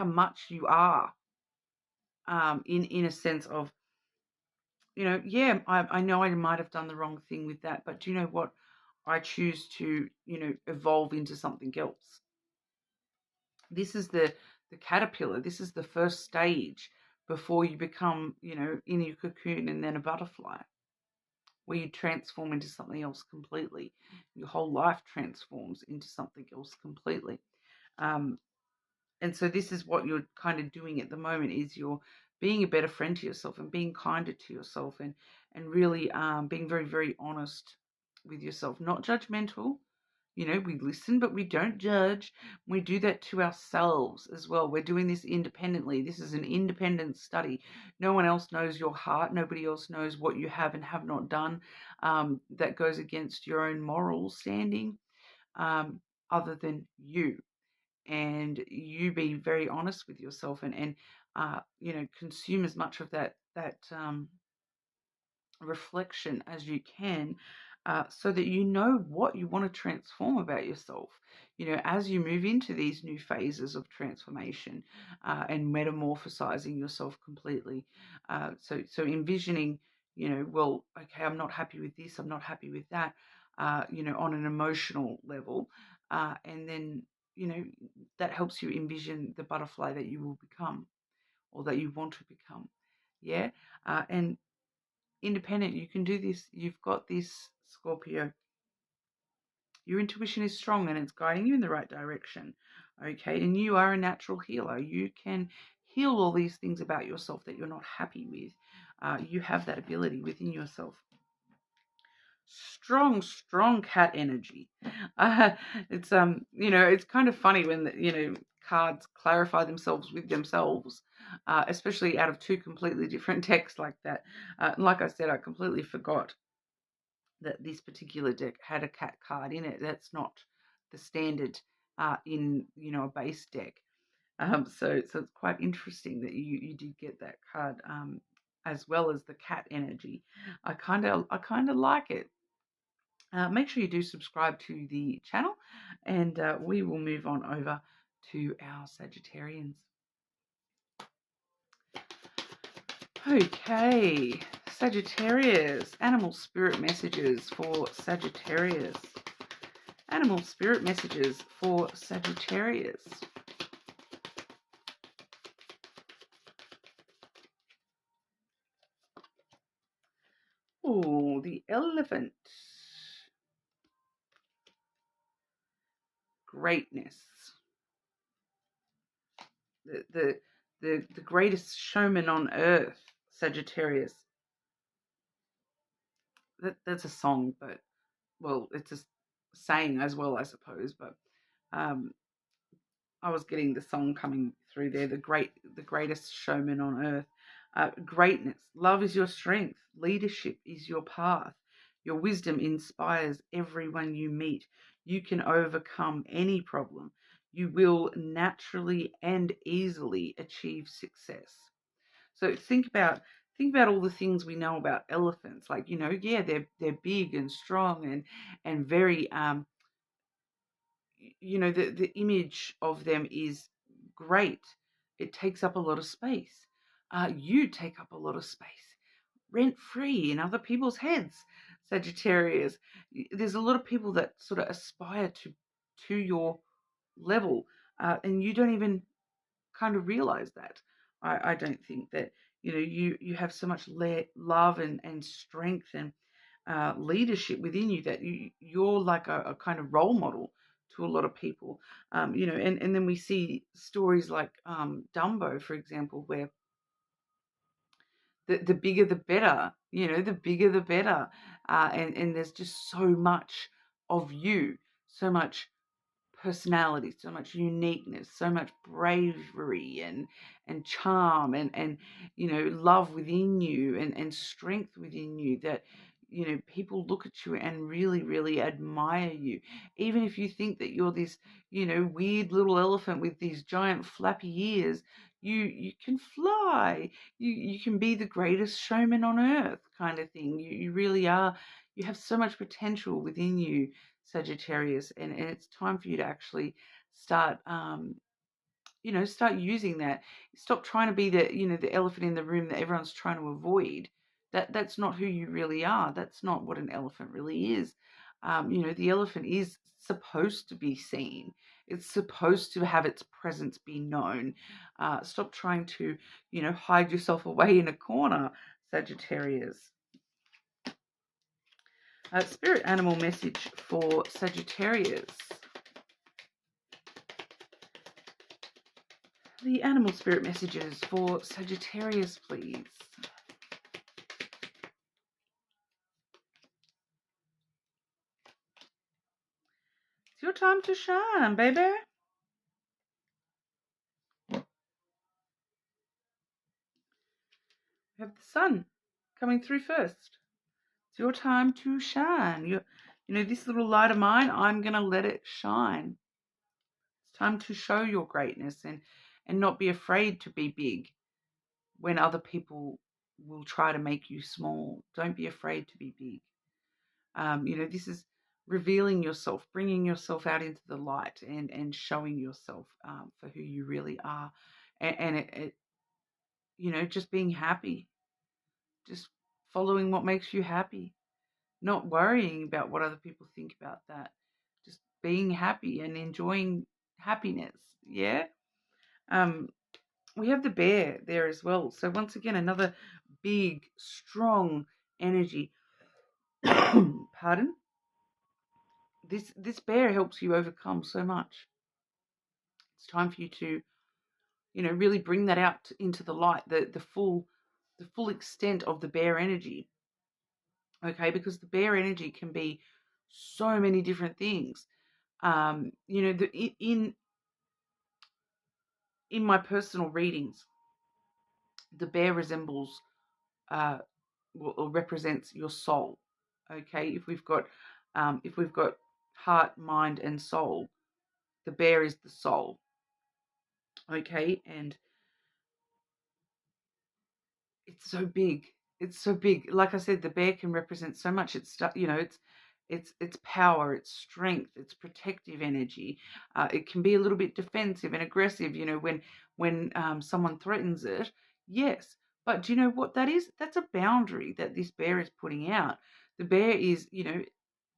Speaker 1: much you are, in a sense of, yeah, I know I might have done the wrong thing with that, but do you know what? I choose to, evolve into something else. This is the caterpillar. This is the first stage before you become, in your cocoon and then a butterfly, where you transform into something else completely. Your whole life transforms into something else completely. Um, and so this is what you're kind of doing at the moment, is you're being a better friend to yourself and being kinder to yourself, and really being very, very honest with yourself, not judgmental. We listen, but we don't judge. We do that to ourselves as well. We're doing this independently. This is an independent study. No one else knows your heart. Nobody else knows what you have and have not done, that goes against your own moral standing, other than you. And you be very honest with yourself, and consume as much of that reflection as you can, so that you know what you want to transform about yourself, as you move into these new phases of transformation, and metamorphosizing yourself completely. So envisioning, well, okay, I'm not happy with this, I'm not happy with that, on an emotional level, and then, that helps you envision the butterfly that you will become, or that you want to become. Yeah. And independent, you can do this. You've got this, Scorpio. Your intuition is strong and it's guiding you in the right direction. Okay. And you are a natural healer. You can heal all these things about yourself that you're not happy with. You have that ability within yourself. Strong cat energy. It's kind of funny when cards clarify themselves with themselves, especially out of two completely different decks like that. Like I said, I completely forgot that this particular deck had a cat card in it. That's not the standard in a base deck. So it's quite interesting that you did get that card as well as the cat energy. I kind of like it. Make sure you do subscribe to the channel, and we will move on over to our Sagittarians. Okay, Sagittarius, animal spirit messages for Sagittarius. Animal spirit messages for Sagittarius. Oh, the elephant. Greatness. The greatest showman on earth, Sagittarius. That's a song, but, well, it's a saying as well, I suppose. But I was getting the song coming through there. The greatest showman on earth. Greatness. Love is your strength. Leadership is your path. Your wisdom inspires everyone you meet. You can overcome any problem. You will naturally and easily achieve success. So think about all the things we know about elephants. Like, yeah, they're big and strong and very the image of them is great. It takes up a lot of space. You take up a lot of space rent free in other people's heads, Sagittarius. There's a lot of people that sort of aspire to your level, and you don't even kind of realize that. I don't think that you have so much love and strength and leadership within you that you're like a kind of role model to a lot of people. And then we see stories like Dumbo, for example, where the bigger the better, the bigger the better. And there's just so much of you, so much personality, so much uniqueness, so much bravery and charm and love within you and strength within you that people look at you and really, really admire you. Even if you think that you're this weird little elephant with these giant flappy ears, you can fly. You can be the greatest showman on earth, kind of thing. You really are. You have so much potential within you, Sagittarius, and it's time for you to actually start start using that. Stop trying to be the elephant in the room that everyone's trying to avoid. That's not who you really are. That's not what an elephant really is. The elephant is supposed to be seen. It's supposed to have its presence be known. Stop trying to hide yourself away in a corner, Sagittarius. Spirit animal message for Sagittarius. The animal spirit messages for Sagittarius, please. It's your time to shine, baby. We have the sun coming through first. It's your time to shine. This little light of mine, I'm going to let it shine. It's time to show your greatness and not be afraid to be big when other people will try to make you small. Don't be afraid to be big. This is revealing yourself, bringing yourself out into the light and showing yourself for who you really are. And it just being happy, just following what makes you happy, not worrying about what other people think about that, just being happy and enjoying happiness. Yeah. We have the bear there as well. So once again, another big, strong energy. Pardon? This bear helps you overcome so much. It's time for you to, really bring that out into the light, the full extent of the bear energy. Okay, because the bear energy can be so many different things. In my personal readings, the bear resembles or represents your soul. Okay, if we've got heart, mind, and soul, the bear is the soul. Okay, and it's so big. It's so big. Like I said, the bear can represent so much. It's, you know, it's power, it's strength, it's protective energy. It can be a little bit defensive and aggressive, you know, when someone threatens it. Yes, but do you know what that is? That's a boundary that this bear is putting out. The bear is, you know,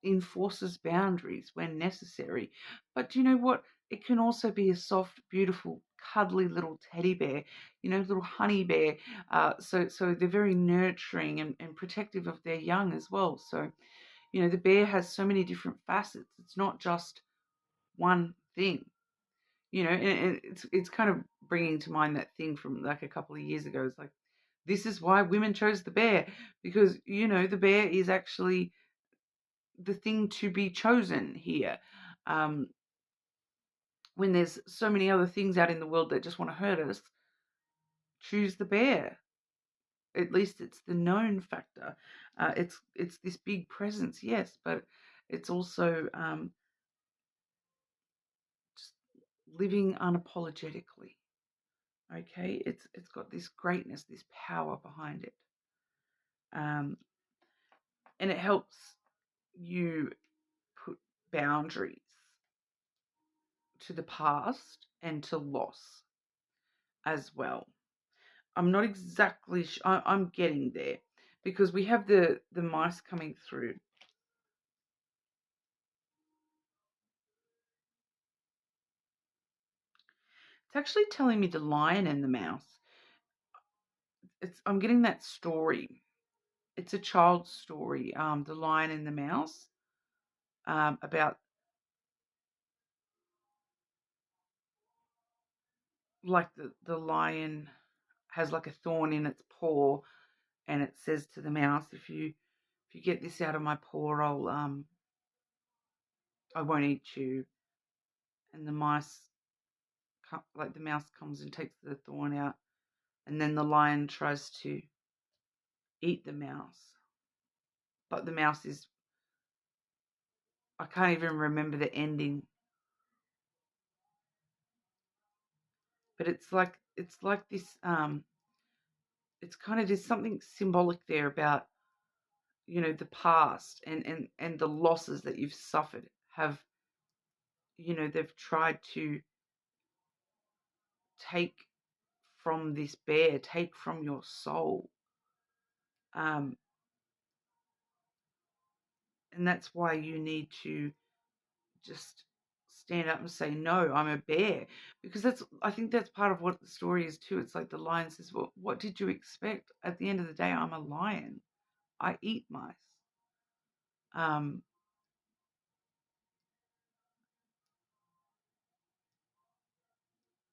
Speaker 1: enforces boundaries when necessary. But do you know what? It can also be a soft, beautiful, cuddly little teddy bear, you know, little honey bear. So they're very nurturing and protective of their young as well. So, you know, the bear has so many different facets. It's not just one thing, you know, and it's kind of bringing to mind that thing from like a couple of years ago. It's like, this is why women chose the bear, because, you know, the bear is actually the thing to be chosen here. Um, when there's so many other things out in the world that just want to hurt us, choose the bear. At least it's the known factor. It's this big presence, yes, but it's also just living unapologetically. Okay, it's got this greatness, this power behind it, and it helps you put boundaries to the past and to loss as well. I'm not exactly I'm getting there, because we have the mice coming through. It's actually telling me the lion and the mouse. I'm getting that story. It's a child's story, the lion and the mouse, about like the lion has like a thorn in its paw, and it says to the mouse, if you get this out of my paw, I won't eat you. And the mouse comes and takes the thorn out, and then the lion tries to eat the mouse, but the mouse is, I can't even remember the ending, but it's like this, it's kind of, there's something symbolic there about, you know, the past and the losses that you've suffered have, you know, they've tried to take from this bear, take from your soul, um and that's why you need to just stand up and say, no, I'm a bear. Because I think that's part of what the story is too. It's like the lion says, well, what did you expect? At the end of the day, I'm a lion. I eat mice. um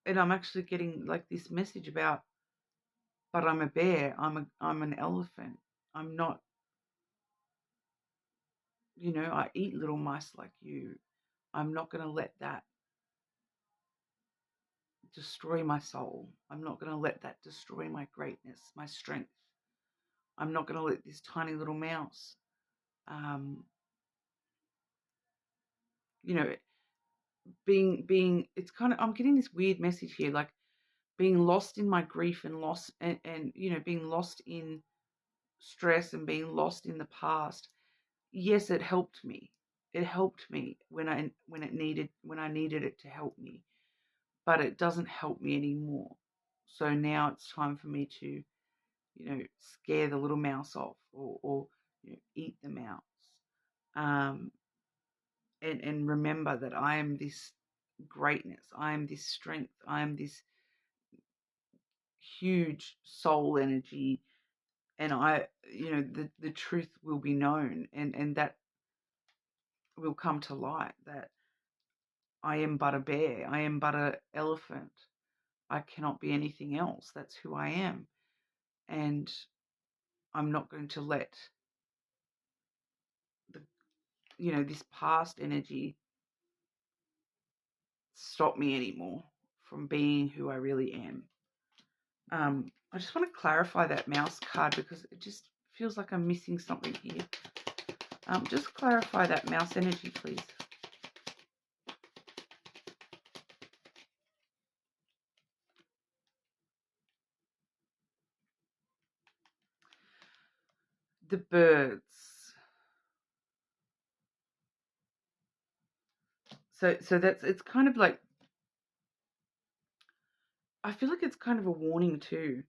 Speaker 1: and I'm actually getting like this message about, but I'm a bear, I'm an elephant, I'm not, you know, I eat little mice like you. I'm not going to let that destroy my soul. I'm not going to let that destroy my greatness, my strength. I'm not going to let this tiny little mouse, um, you know, being. It's kind of, I'm getting this weird message here, like being lost in my grief and lost, and you know, being lost in stress and being lost in the past. Yes, it helped me. It helped me when I needed it to help me, but it doesn't help me anymore. So now it's time for me to, you know, scare the little mouse off, or you know, eat the mouse, um, and remember that I am this greatness, I am this strength, I am this huge soul energy, and you know, the truth will be known, and that will come to light, that I am but a bear, I am but an elephant, I cannot be anything else. That's who I am, and I'm not going to let the, you know, this past energy stop me anymore from being who I really am. I just want to clarify that mouse card, because it just feels like I'm missing something here. Just clarify that mouse energy, please. the birds. So that's, it's kind of like, I feel like it's kind of a warning too,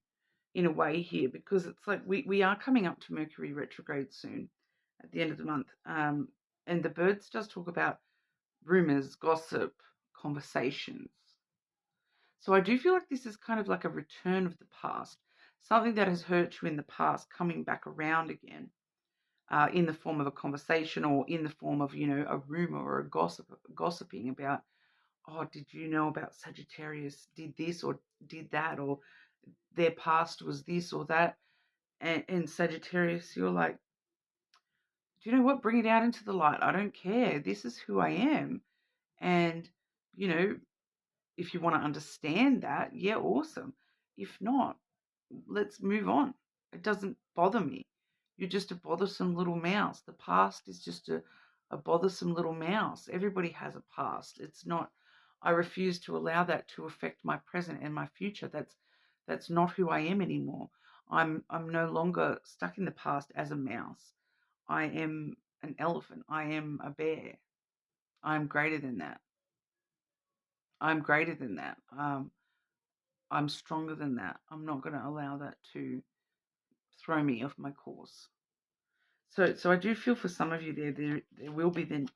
Speaker 1: in a way here, because it's like we are coming up to Mercury retrograde soon at the end of the month. And the birds does talk about rumors, gossip, conversations. So I do feel like this is kind of like a return of the past, something that has hurt you in the past coming back around again, in the form of a conversation or in the form of, a rumor or a gossiping about, oh, did you know about Sagittarius did this or did that, or their past was this or that. And Sagittarius, you're like, do you know what? Bring it out into the light. I don't care. This is who I am. And, you know, if you want to understand that, yeah, awesome. If not, let's move on. It doesn't bother me. You're just a bothersome little mouse. The past is just a bothersome little mouse. Everybody has a past. It's not, I refuse to allow that to affect my present and my future. That's not who I am anymore. I'm no longer stuck in the past as a mouse. I am an elephant. I am a bear. I'm greater than that. I'm greater than that. I'm stronger than that. I'm not going to allow that to throw me off my course. So I do feel for some of you there will be then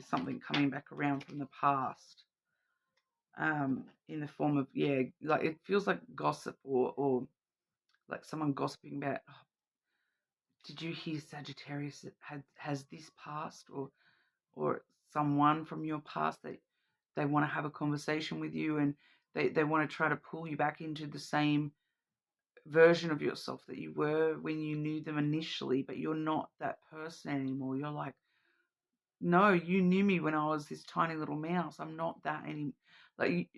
Speaker 1: something coming back around from the past, in the form of, like it feels like gossip or like someone gossiping about, oh, did you hear Sagittarius has this past, or someone from your past that they want to have a conversation with you, and they want to try to pull you back into the same version of yourself that you were when you knew them initially, but you're not that person anymore. You're like, no, you knew me when I was this tiny little mouse. I'm not that anymore. Like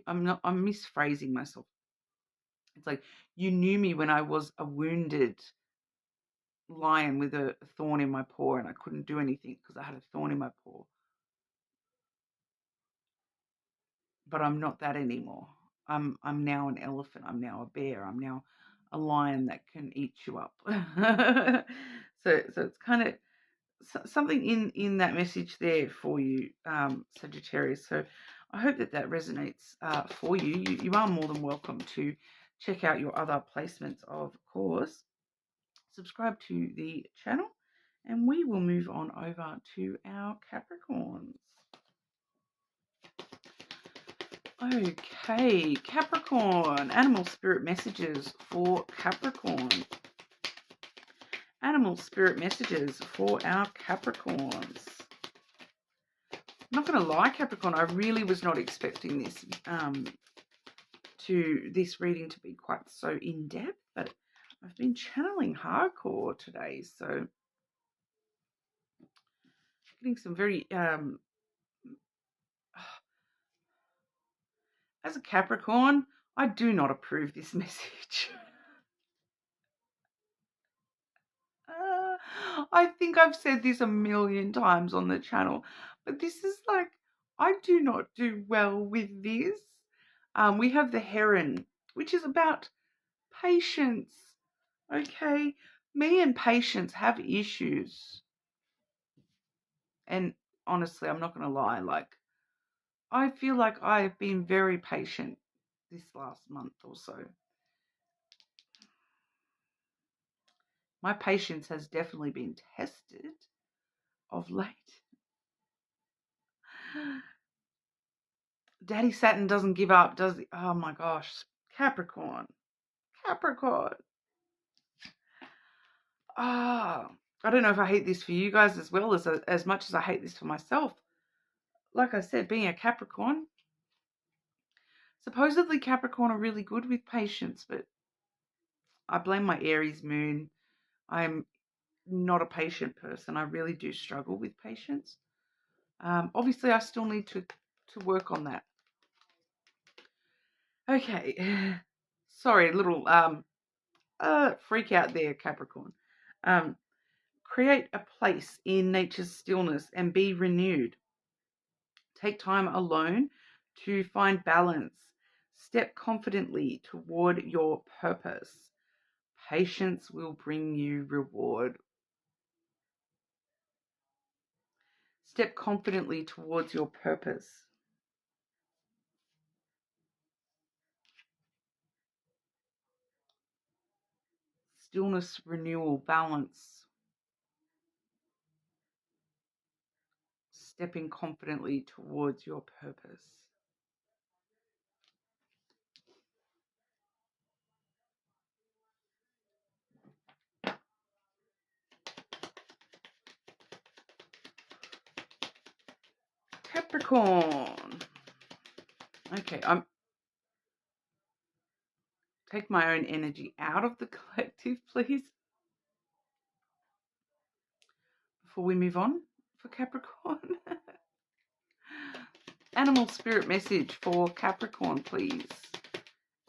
Speaker 1: I'm misphrasing myself. It's like, you knew me when I was a wounded lion with a thorn in my paw and I couldn't do anything because I had a thorn in my paw. But I'm not that anymore. I'm now an elephant. I'm now a bear. I'm now a lion that can eat you up. So it's kind of something in that message there for you, Sagittarius. So I hope that resonates for you. You are more than welcome to check out your other placements, of course. Subscribe to the channel, and we will move on over to our Capricorns. Okay, Capricorn, animal spirit messages for Capricorn. Animal spirit messages for our Capricorns. I'm not going to lie, Capricorn, I really was not expecting this this reading to be quite so in-depth, but I've been channeling hardcore today, so getting some very as a Capricorn, I do not approve this message. I think I've said this a million times on the channel, but this is like, I do not do well with this. We have the heron, which is about patience. Okay, me and patience have issues. And honestly, I'm not going to lie, like, I feel like I've been very patient this last month or so. My patience has definitely been tested of late. Daddy Saturn doesn't give up, does he? Oh my gosh. Capricorn. Ah, I don't know if I hate this for you guys as well as much as I hate this for myself. Like I said, being a Capricorn, supposedly Capricorn are really good with patience, but I blame my Aries moon. I'm not a patient person. I really do struggle with patience. Obviously, I still need to work on that. Okay. Sorry, a little freak out there, Capricorn. Create a place in nature's stillness and be renewed. Take time alone to find balance. Step confidently toward your purpose. Patience will bring you reward. Step confidently towards your purpose. Stillness, renewal, balance. Stepping confidently towards your purpose. Capricorn. Okay, I'm take my own energy out of the collective, please, before we move on for Capricorn. Animal spirit message for Capricorn, please.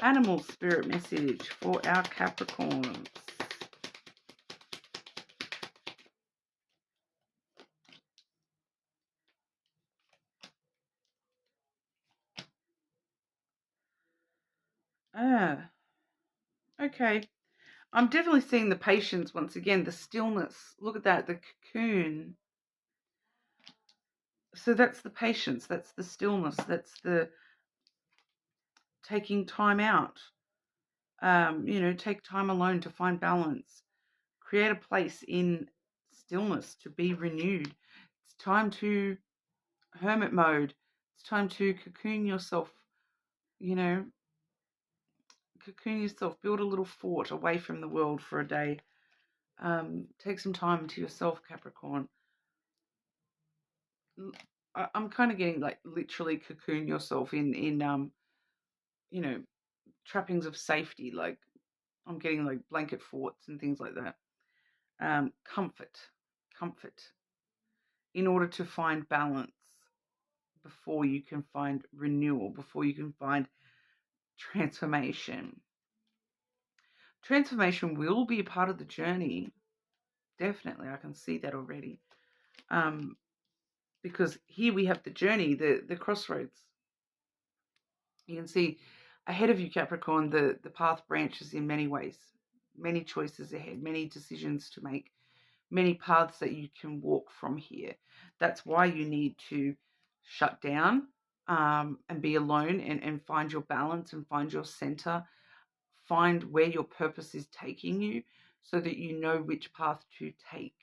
Speaker 1: Animal spirit message for our Capricorns. Okay. I'm definitely seeing the patience once again, the stillness. Look at that, the cocoon. So that's the patience, that's the stillness, that's the taking time out. Take time alone to find balance. Create a place in stillness to be renewed. It's time to hermit mode. It's time to cocoon yourself, cocoon yourself, build a little fort away from the world for a day. Take some time to yourself, Capricorn. I'm kind of getting like literally cocoon yourself in trappings of safety. Like I'm getting like blanket forts and things like that. Comfort in order to find balance before you can find renewal, before you can find transformation. Transformation will be a part of the journey. Definitely, I can see that already. Because here we have the journey, the crossroads. You can see ahead of you, Capricorn, the path branches in many ways, many choices ahead, many decisions to make, many paths that you can walk from here. That's why you need to shut down and be alone and find your balance and find your center, find where your purpose is taking you so that you know which path to take.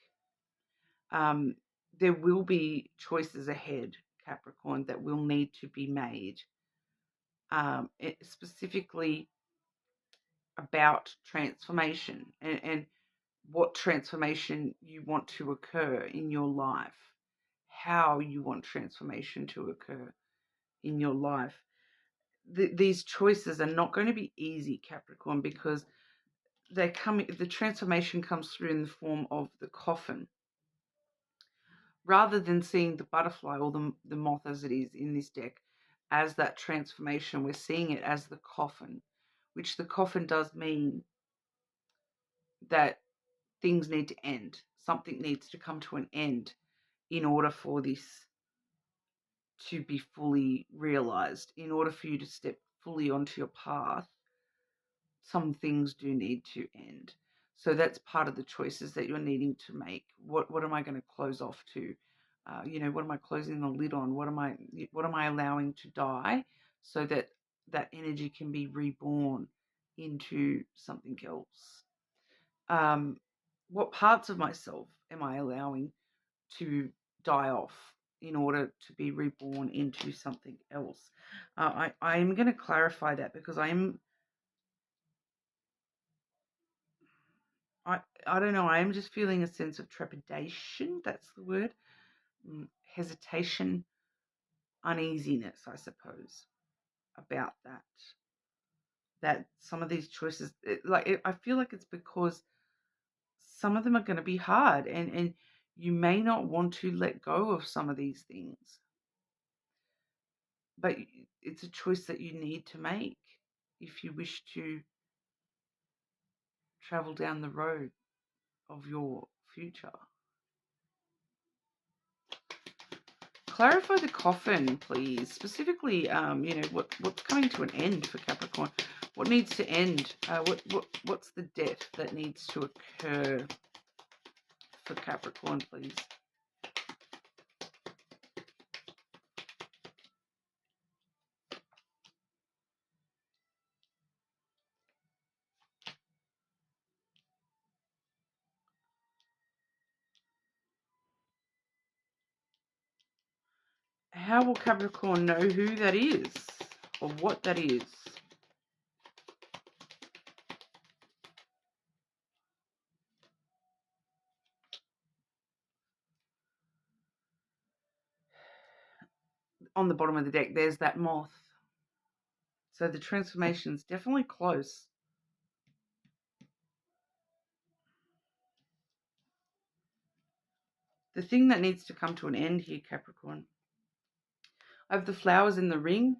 Speaker 1: There will be choices ahead, Capricorn, that will need to be made. Specifically about transformation and what transformation you want to occur in your life, how you want transformation to occur in your life. These choices are not going to be easy, Capricorn, because the transformation comes through in the form of the coffin. Rather than seeing the butterfly or the moth as it is in this deck as that transformation, we're seeing it as the coffin, which the coffin does mean that things need to end. Something needs to come to an end in order for this to be fully realized. In order for you to step fully onto your path, some things do need to end. So that's part of the choices that you're needing to make. What am I going to close off to? What am I closing the lid on? What am I allowing to die so that that energy can be reborn into something else? What parts of myself am I allowing to die off in order to be reborn into something else? I'm going to clarify that because I don't know, I am just feeling a sense of trepidation, that's the word, hesitation, uneasiness, I suppose, about that some of these choices, I feel like it's because some of them are going to be hard and you may not want to let go of some of these things, but it's a choice that you need to make if you wish to travel down the road of your future. Clarify the coffin, please. Specifically, you know, what's coming to an end for Capricorn? What needs to end? What's the death that needs to occur for Capricorn, please? How will Capricorn know who that is or what that is? On the bottom of the deck, there's that moth. So the transformation's definitely close. The thing that needs to come to an end here, Capricorn. I have the flowers in the ring.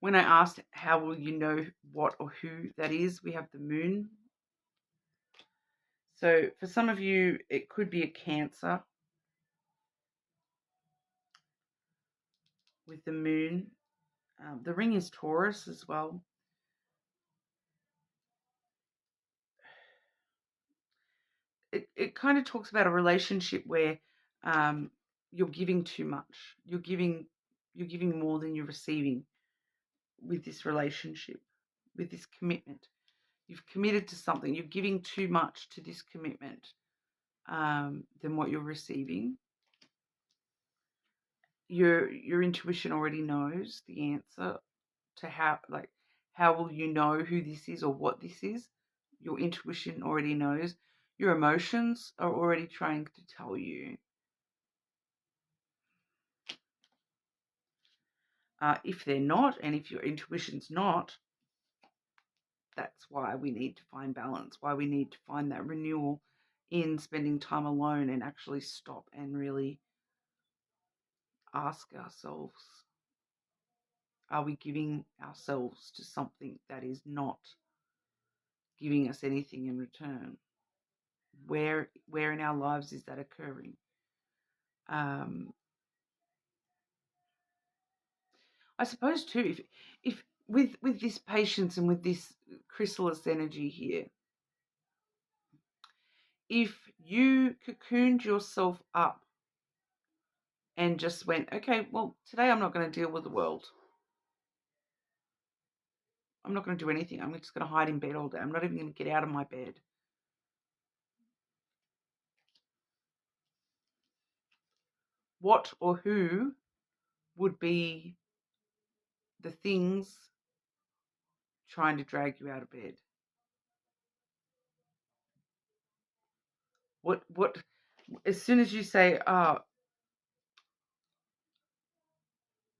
Speaker 1: When I asked how will you know what or who that is, we have the moon. So for some of you, it could be a Cancer with the moon. The ring is Taurus as well. It kind of talks about a relationship where you're giving too much. You're giving more than you're receiving with this relationship, with this commitment. You've committed to something. You're giving too much to this commitment than what you're receiving. Your intuition already knows the answer to how will you know who this is or what this is. Your intuition already knows. Your emotions are already trying to tell you. If they're not, and if your intuition's not, that's why we need to find balance, why we need to find that renewal in spending time alone and actually stop and really ask ourselves, are we giving ourselves to something that is not giving us anything in return? Where in our lives is that occurring? I suppose too, if with this patience and with this chrysalis energy here, if you cocooned yourself up and just went, okay, well, today I'm not going to deal with the world. I'm not going to do anything. I'm just going to hide in bed all day. I'm not even going to get out of my bed. What or who would be the things trying to drag you out of bed? What as soon as you say,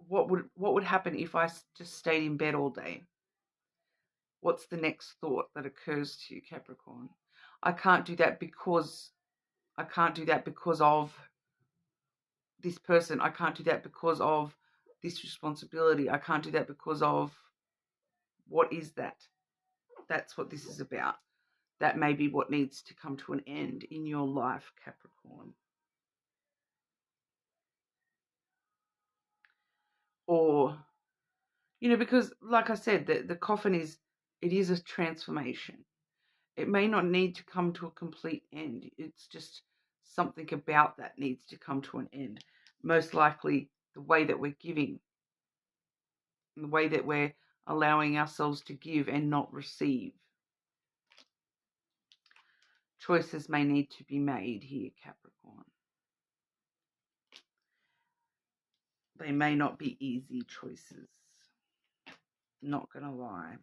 Speaker 1: what would happen if I just stayed in bed all day? What's the next thought that occurs to you, Capricorn? I can't do that because of this person. I can't do that because of this responsibility. I can't do that because of, what is that? That's what this is about. That may be what needs to come to an end in your life, Capricorn. Or, because like I said, the coffin it is a transformation. It may not need to come to a complete end. It's just something about that needs to come to an end. Most likely the way that we're giving, the way that we're allowing ourselves to give and not receive. Choices may need to be made here, Capricorn. They may not be easy choices. Not going to lie.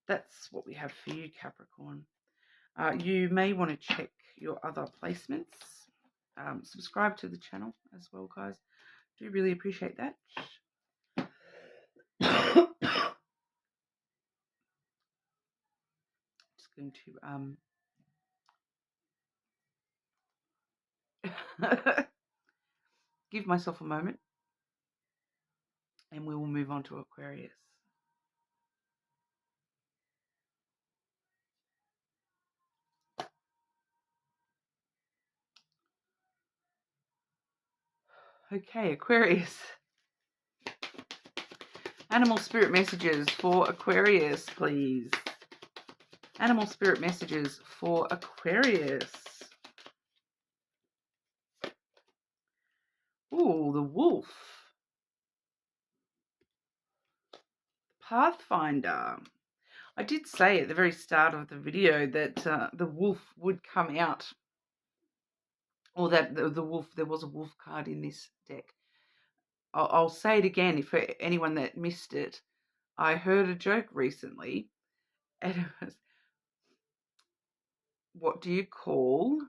Speaker 1: That's what we have for you, Capricorn. You may want to check your other placements. Subscribe to the channel as well, guys. Do really appreciate that. Just going to give myself a moment, and we will move on to Aquarius. Okay, Aquarius. Animal spirit messages for Aquarius, please. Animal spirit messages for Aquarius. Ooh, the wolf. Pathfinder. I did say at the very start of the video that the wolf would come out, or that the wolf, there was a wolf card in this deck. I'll say it again for anyone that missed it. I heard a joke recently, and it was, what do you call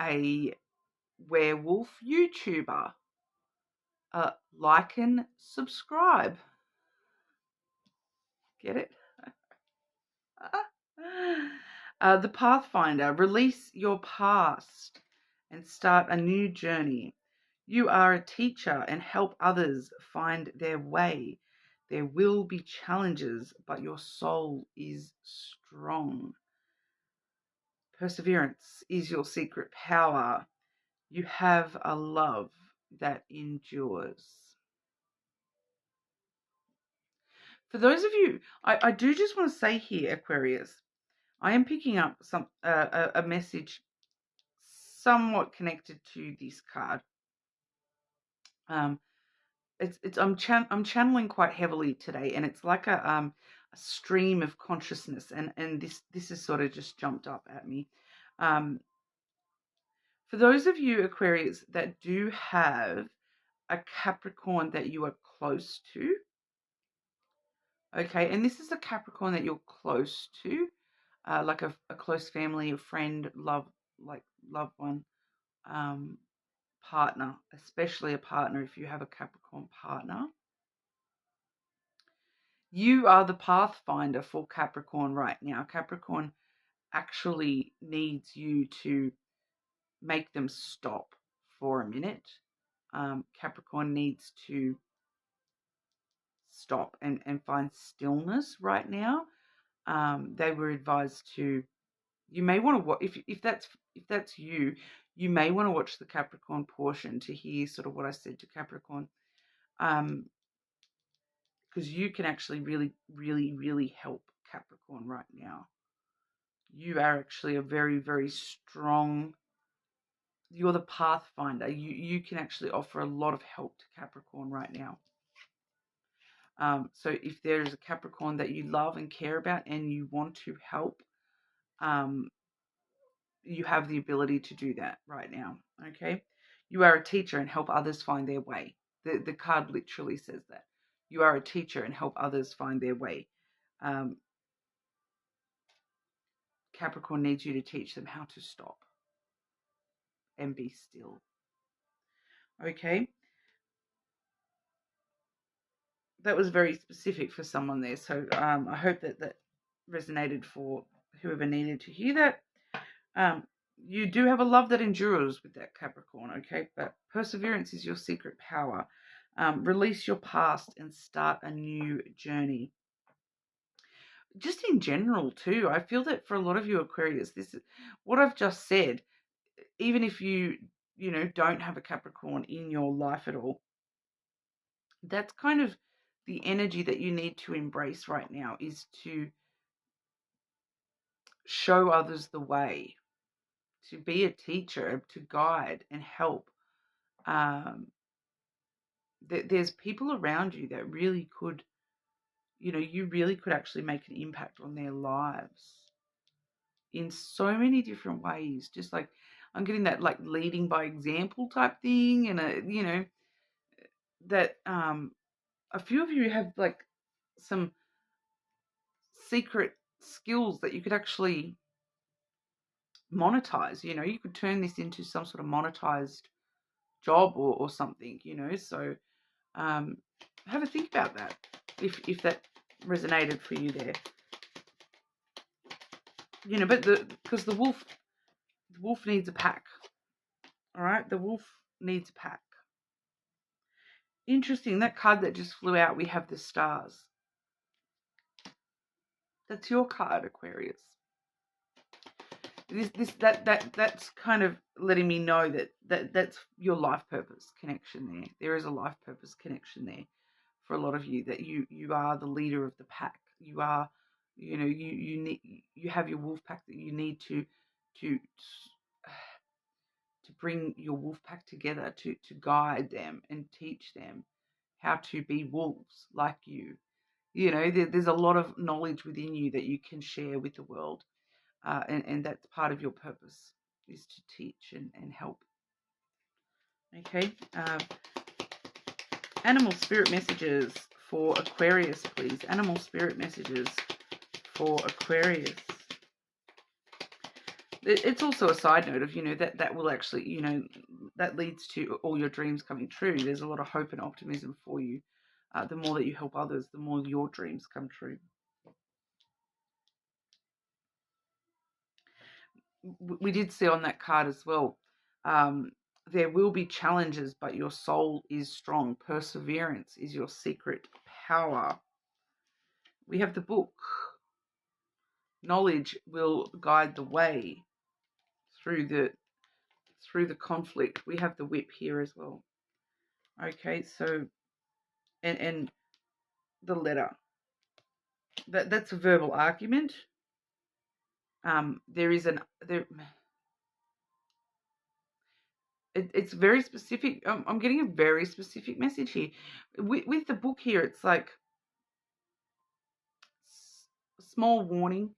Speaker 1: a werewolf YouTuber? Like and subscribe. Get it? The Pathfinder. Release your past and start a new journey. You are a teacher and help others find their way. There will be challenges, but your soul is strong. Perseverance is your secret power. You have a love that endures. For those of you, I do just want to say here, Aquarius, I am picking up a message somewhat connected to this card. I'm channeling quite heavily today, and it's like a stream of consciousness, and this has sort of just jumped up at me. For those of you Aquarius that do have a Capricorn that you are close to, okay, and this is a Capricorn that you're close to, like a close family, a friend, loved one, partner, especially a partner if you have a Capricorn partner. You are the pathfinder for Capricorn right now. Capricorn actually needs you to make them stop for a minute. Capricorn needs to stop and find stillness right now. They were advised to, you may want to watch, if that's you, you may want to watch the Capricorn portion to hear sort of what I said to Capricorn. Because you can actually really, really, really help Capricorn right now. You are actually a very, very strong, you're the pathfinder. You can actually offer a lot of help to Capricorn right now. So if there is a Capricorn that you love and care about and you want to help, you have the ability to do that right now, okay? You are a teacher and help others find their way. The card literally says that. You are a teacher and help others find their way. Capricorn needs you to teach them how to stop and be still. Okay? That was very specific for someone there. So I hope that resonated for whoever needed to hear that. You do have a love that endures with that Capricorn, okay? But perseverance is your secret power. Release your past and start a new journey. Just in general, too, I feel that for a lot of you Aquarius, this is what I've just said. Even if you don't have a Capricorn in your life at all, that's kind of the energy that you need to embrace right now, is to show others the way, to be a teacher, to guide and help. There's people around you that really could, you really could actually make an impact on their lives in so many different ways. Just like, I'm getting that like leading by example type thing, and that a few of you have like some secret skills that you could actually monetize. You could turn this into some sort of monetized job or something, so have a think about that if that resonated for you there. But because the wolf needs a pack. All right, the wolf needs a pack. Interesting, that card that just flew out, we have the stars. That's your card, Aquarius. That's kind of letting me know that's your life purpose connection there. There is a life purpose connection there for a lot of you, that you are the leader of the pack. You are, you have your wolf pack that you need to bring your wolf pack together to guide them and teach them how to be wolves like you. There's a lot of knowledge within you that you can share with the world, and that's part of your purpose, is to teach and help. Okay, animal spirit messages for Aquarius, please. Animal spirit messages for Aquarius. It's also a side note of, that will actually, that leads to all your dreams coming true. There's a lot of hope and optimism for you. The more that you help others, the more your dreams come true. We did see on that card as well, there will be challenges, but your soul is strong. Perseverance is your secret power. We have the book. Knowledge will guide the way through the conflict. We have the whip here as well. Okay, so and the letter. That's a verbal argument. It's very specific. I'm getting a very specific message here. With the book here, it's like small warning.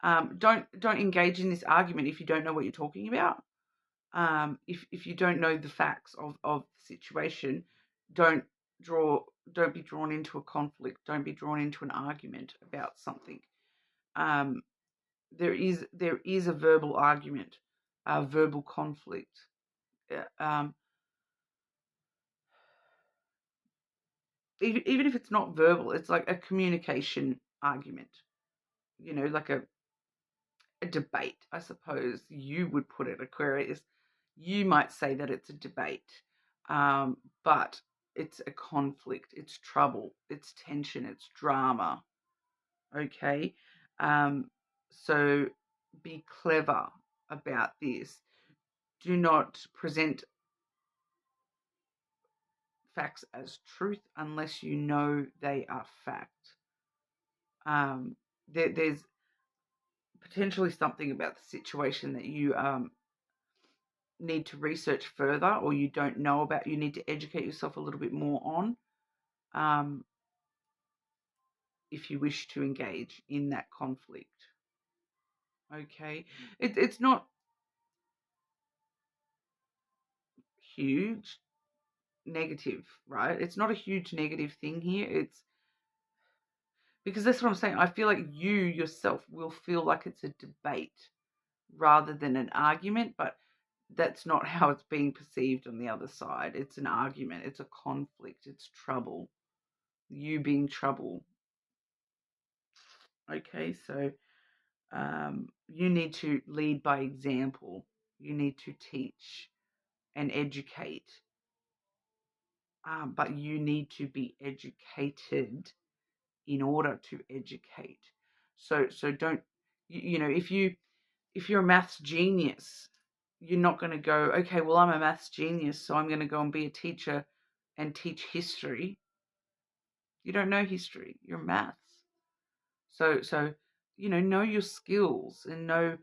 Speaker 1: Don't engage in this argument if you don't know what you're talking about. If you don't know the facts of the situation, don't be drawn into a conflict. Don't be drawn into an argument about something. There is a verbal argument, a verbal conflict. Even if it's not verbal, it's like a communication argument. Like a debate, I suppose you would put it, Aquarius. You might say that it's a debate, but it's a conflict, it's trouble, it's tension, it's drama. Okay, so be clever about this. Do not present facts as truth unless you know they are fact. There's potentially something about the situation that you need to research further, or you don't know about. You need to educate yourself a little bit more on, if you wish to engage in that conflict. Okay, it's not huge negative, right? It's not a huge negative thing here. It's because that's what I'm saying. I feel like you yourself will feel like it's a debate rather than an argument, but that's not how it's being perceived on the other side. It's an argument. It's a conflict. It's trouble. You being trouble. Okay, so you need to lead by example. You need to teach and educate. But you need to be educated in order to educate. So don't, if you're a maths genius, you're not going to go, okay, well, I'm a maths genius, so I'm going to go and be a teacher and teach history. You don't know history. You're maths. So know your skills and know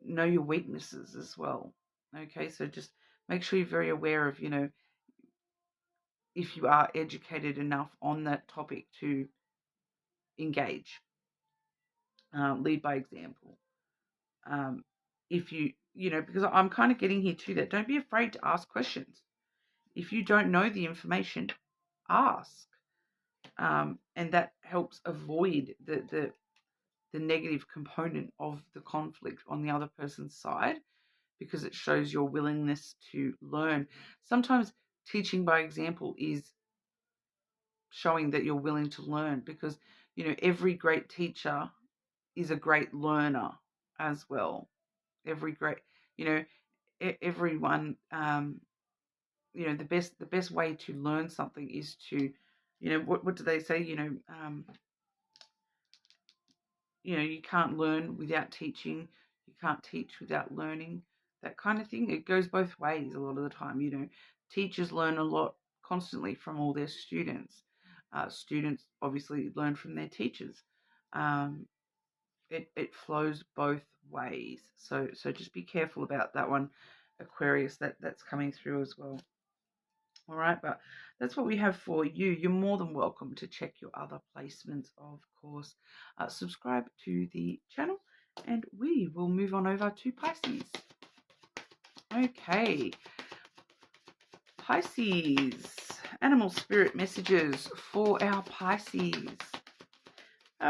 Speaker 1: your weaknesses as well. Okay, so just make sure you're very aware of, if you are educated enough on that topic to engage. Lead by example. If because I'm kind of getting here too, that don't be afraid to ask questions. If you don't know the information, ask. And that helps avoid the negative component of the conflict on the other person's side, because it shows your willingness to learn. Sometimes teaching by example is showing that you're willing to learn, because every great teacher is a great learner as well. Every great, everyone, the best way to learn something is to, what do they say? You can't learn without teaching. You You can't teach without learning, that kind of thing. It goes both ways a lot of the time. You know, teachers learn a lot constantly from all their students. Students obviously learn from their teachers. Um, it flows both ways. So just be careful about that one, Aquarius. That's coming through as well. All right, but that's what we have for you. You're more than welcome to check your other placements, of course. Subscribe to the channel, and we will move on over to Pisces. Okay, Pisces, animal spirit messages for our Pisces.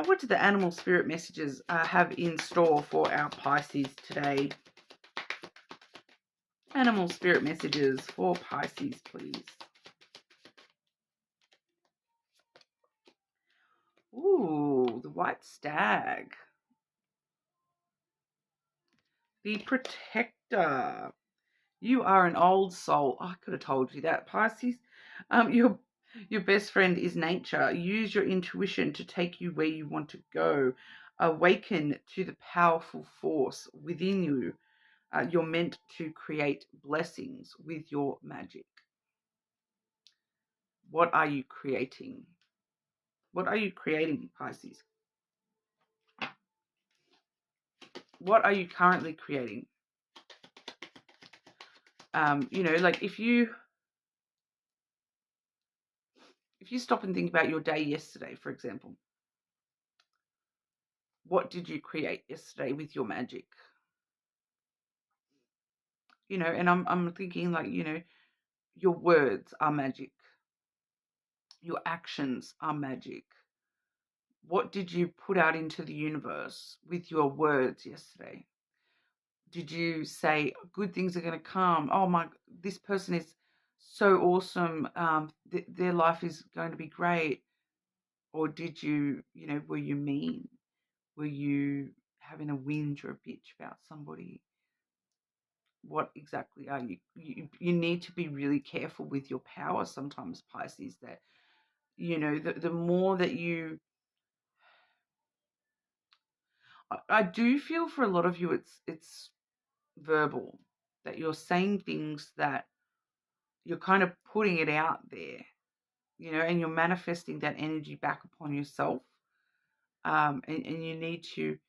Speaker 1: What do the animal spirit messages have in store for our Pisces today? Animal spirit messages for Pisces, please. Ooh, the white stag. The protector. You are an old soul. I could have told you that, Pisces. Your best friend is nature. Use your intuition to take you where you want to go. Awaken to the powerful force within you. You're meant to create blessings with your magic. What are you creating? What are you creating, Pisces? What are you currently creating? You know, like if you stop and think about your day yesterday, for example, what did you create yesterday with your magic? You know, and I'm thinking, like, you know, your words are magic. Your actions are magic. What did you put out into the universe with your words yesterday? Did you say good things are going to come? Oh my, this person is so awesome. Their life is going to be great. Or did you, you know, were you mean? Were you having a whinge or a bitch about somebody? What exactly are you? You need to be really careful with your power sometimes, Pisces, that, you know, the more that you, I do feel for a lot of you, it's verbal, that you're saying things that you're kind of putting it out there, you know, and you're manifesting that energy back upon yourself. And you need to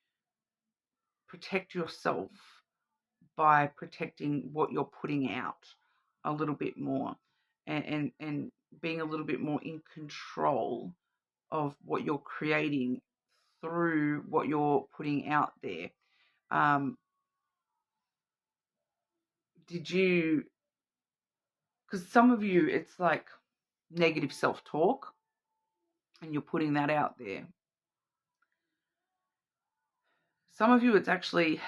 Speaker 1: protect yourself by protecting what you're putting out a little bit more, and being a little bit more in control of what you're creating through what you're putting out there. Did you, because some of you, it's like negative self-talk and you're putting that out there. Some of you, it's actually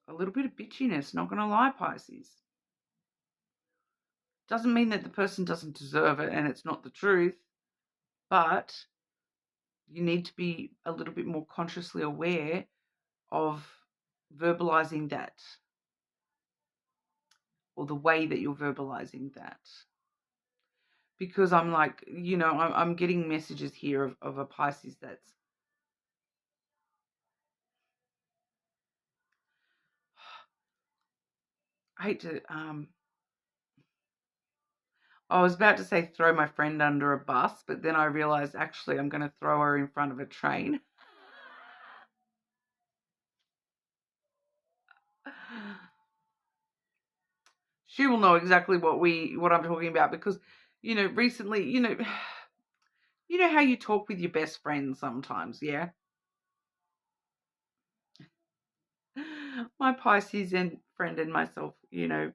Speaker 1: a little bit of bitchiness, not going to lie, Pisces. Doesn't mean that the person doesn't deserve it and it's not the truth, but you need to be a little bit more consciously aware of verbalizing that, or the way that you're verbalizing that. Because I'm like, you know, I'm getting messages here of a Pisces that's, I hate to, I was about to say throw my friend under a bus, but then I realized actually I'm going to throw her in front of a train. She will know exactly what I'm talking about, because, you know, recently, you know how you talk with your best friend sometimes, yeah? My Pisces and friend and myself, you know,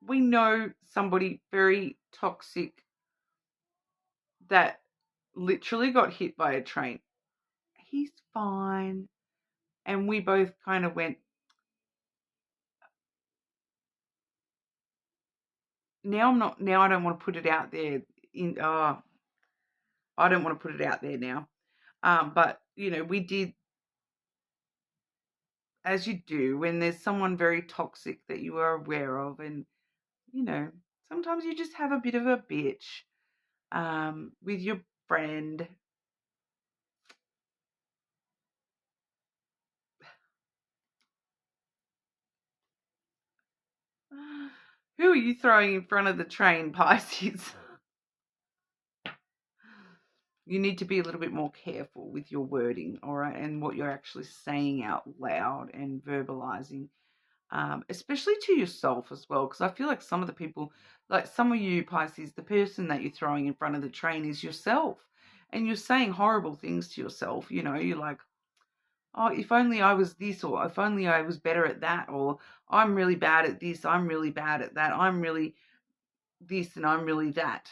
Speaker 1: we know somebody very toxic that literally got hit by a train. He's fine. And we both kind of went, now I don't want to put it out there I don't want to put it out there now. But, you know, we did, as you do, when there's someone very toxic that you are aware of, and, you know, sometimes you just have a bit of a bitch with your friend. Who are you throwing in front of the train, Pisces? You need to be a little bit more careful with your wording, all right, and what you're actually saying out loud and verbalizing, especially to yourself as well, because I feel like some of the people, like some of you, Pisces, the person that you're throwing in front of the train is yourself, and you're saying horrible things to yourself. You know, you're like, oh, if only I was this, or if only I was better at that, or I'm really bad at this, I'm really bad at that, I'm really this, and I'm really that.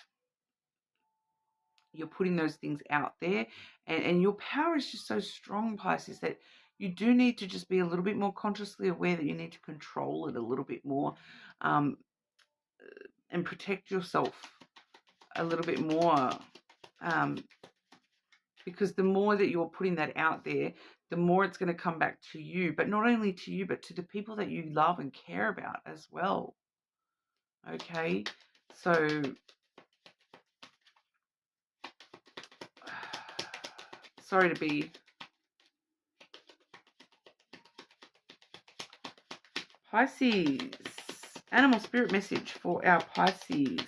Speaker 1: You're putting those things out there, and your power is just so strong, Pisces, that you do need to just be a little bit more consciously aware that you need to control it a little bit more, and protect yourself a little bit more, because the more that you're putting that out there, the more it's going to come back to you, but not only to you, but to the people that you love and care about as well. Okay, so sorry to be Pisces. Animal spirit message for our Pisces.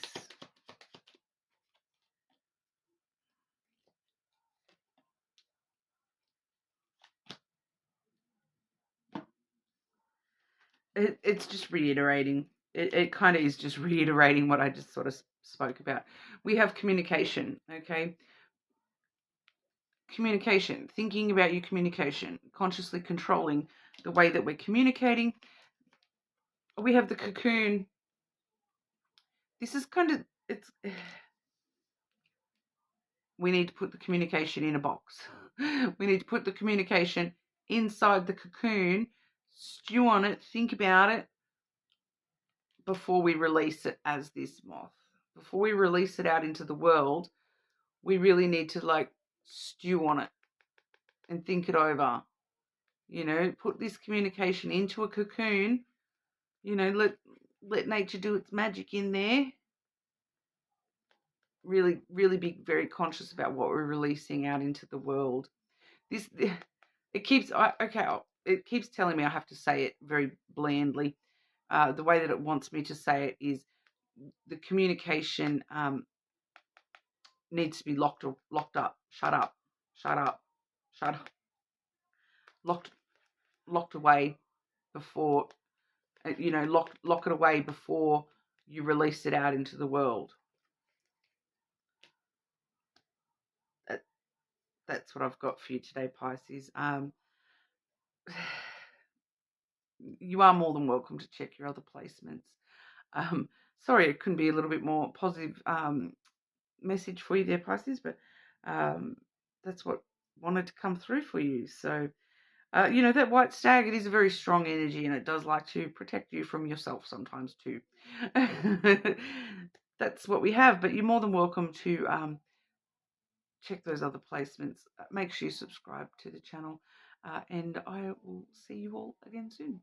Speaker 1: It's just reiterating. It kind of is just reiterating what I just sort of spoke about. We have communication, okay? Communication, thinking about your communication, consciously controlling the way that we're communicating. We have the cocoon. This is kind of, it's, we need to put the communication in a box. We need to put the communication inside the cocoon, stew on it, think about it before we release it as this moth. Before we release it out into the world, we really need to like stew on it and think it over. You know, put this communication into a cocoon. You know, let nature do its magic in there. Really, really be very conscious about what we're releasing out into the world. It keeps telling me I have to say it very blandly. The way that it wants me to say it is the communication needs to be locked up, shut up, locked away before, you know, lock it away before you release it out into the world. That's what I've got for you today, Pisces. You are more than welcome to check your other placements. Sorry, it couldn't be a little bit more positive message for you there, Pisces, but that's what wanted to come through for you. So, you know, that white stag, it is a very strong energy, and it does like to protect you from yourself sometimes too. That's what we have, but you're more than welcome to check those other placements. Make sure you subscribe to the channel, and I will see you all again soon.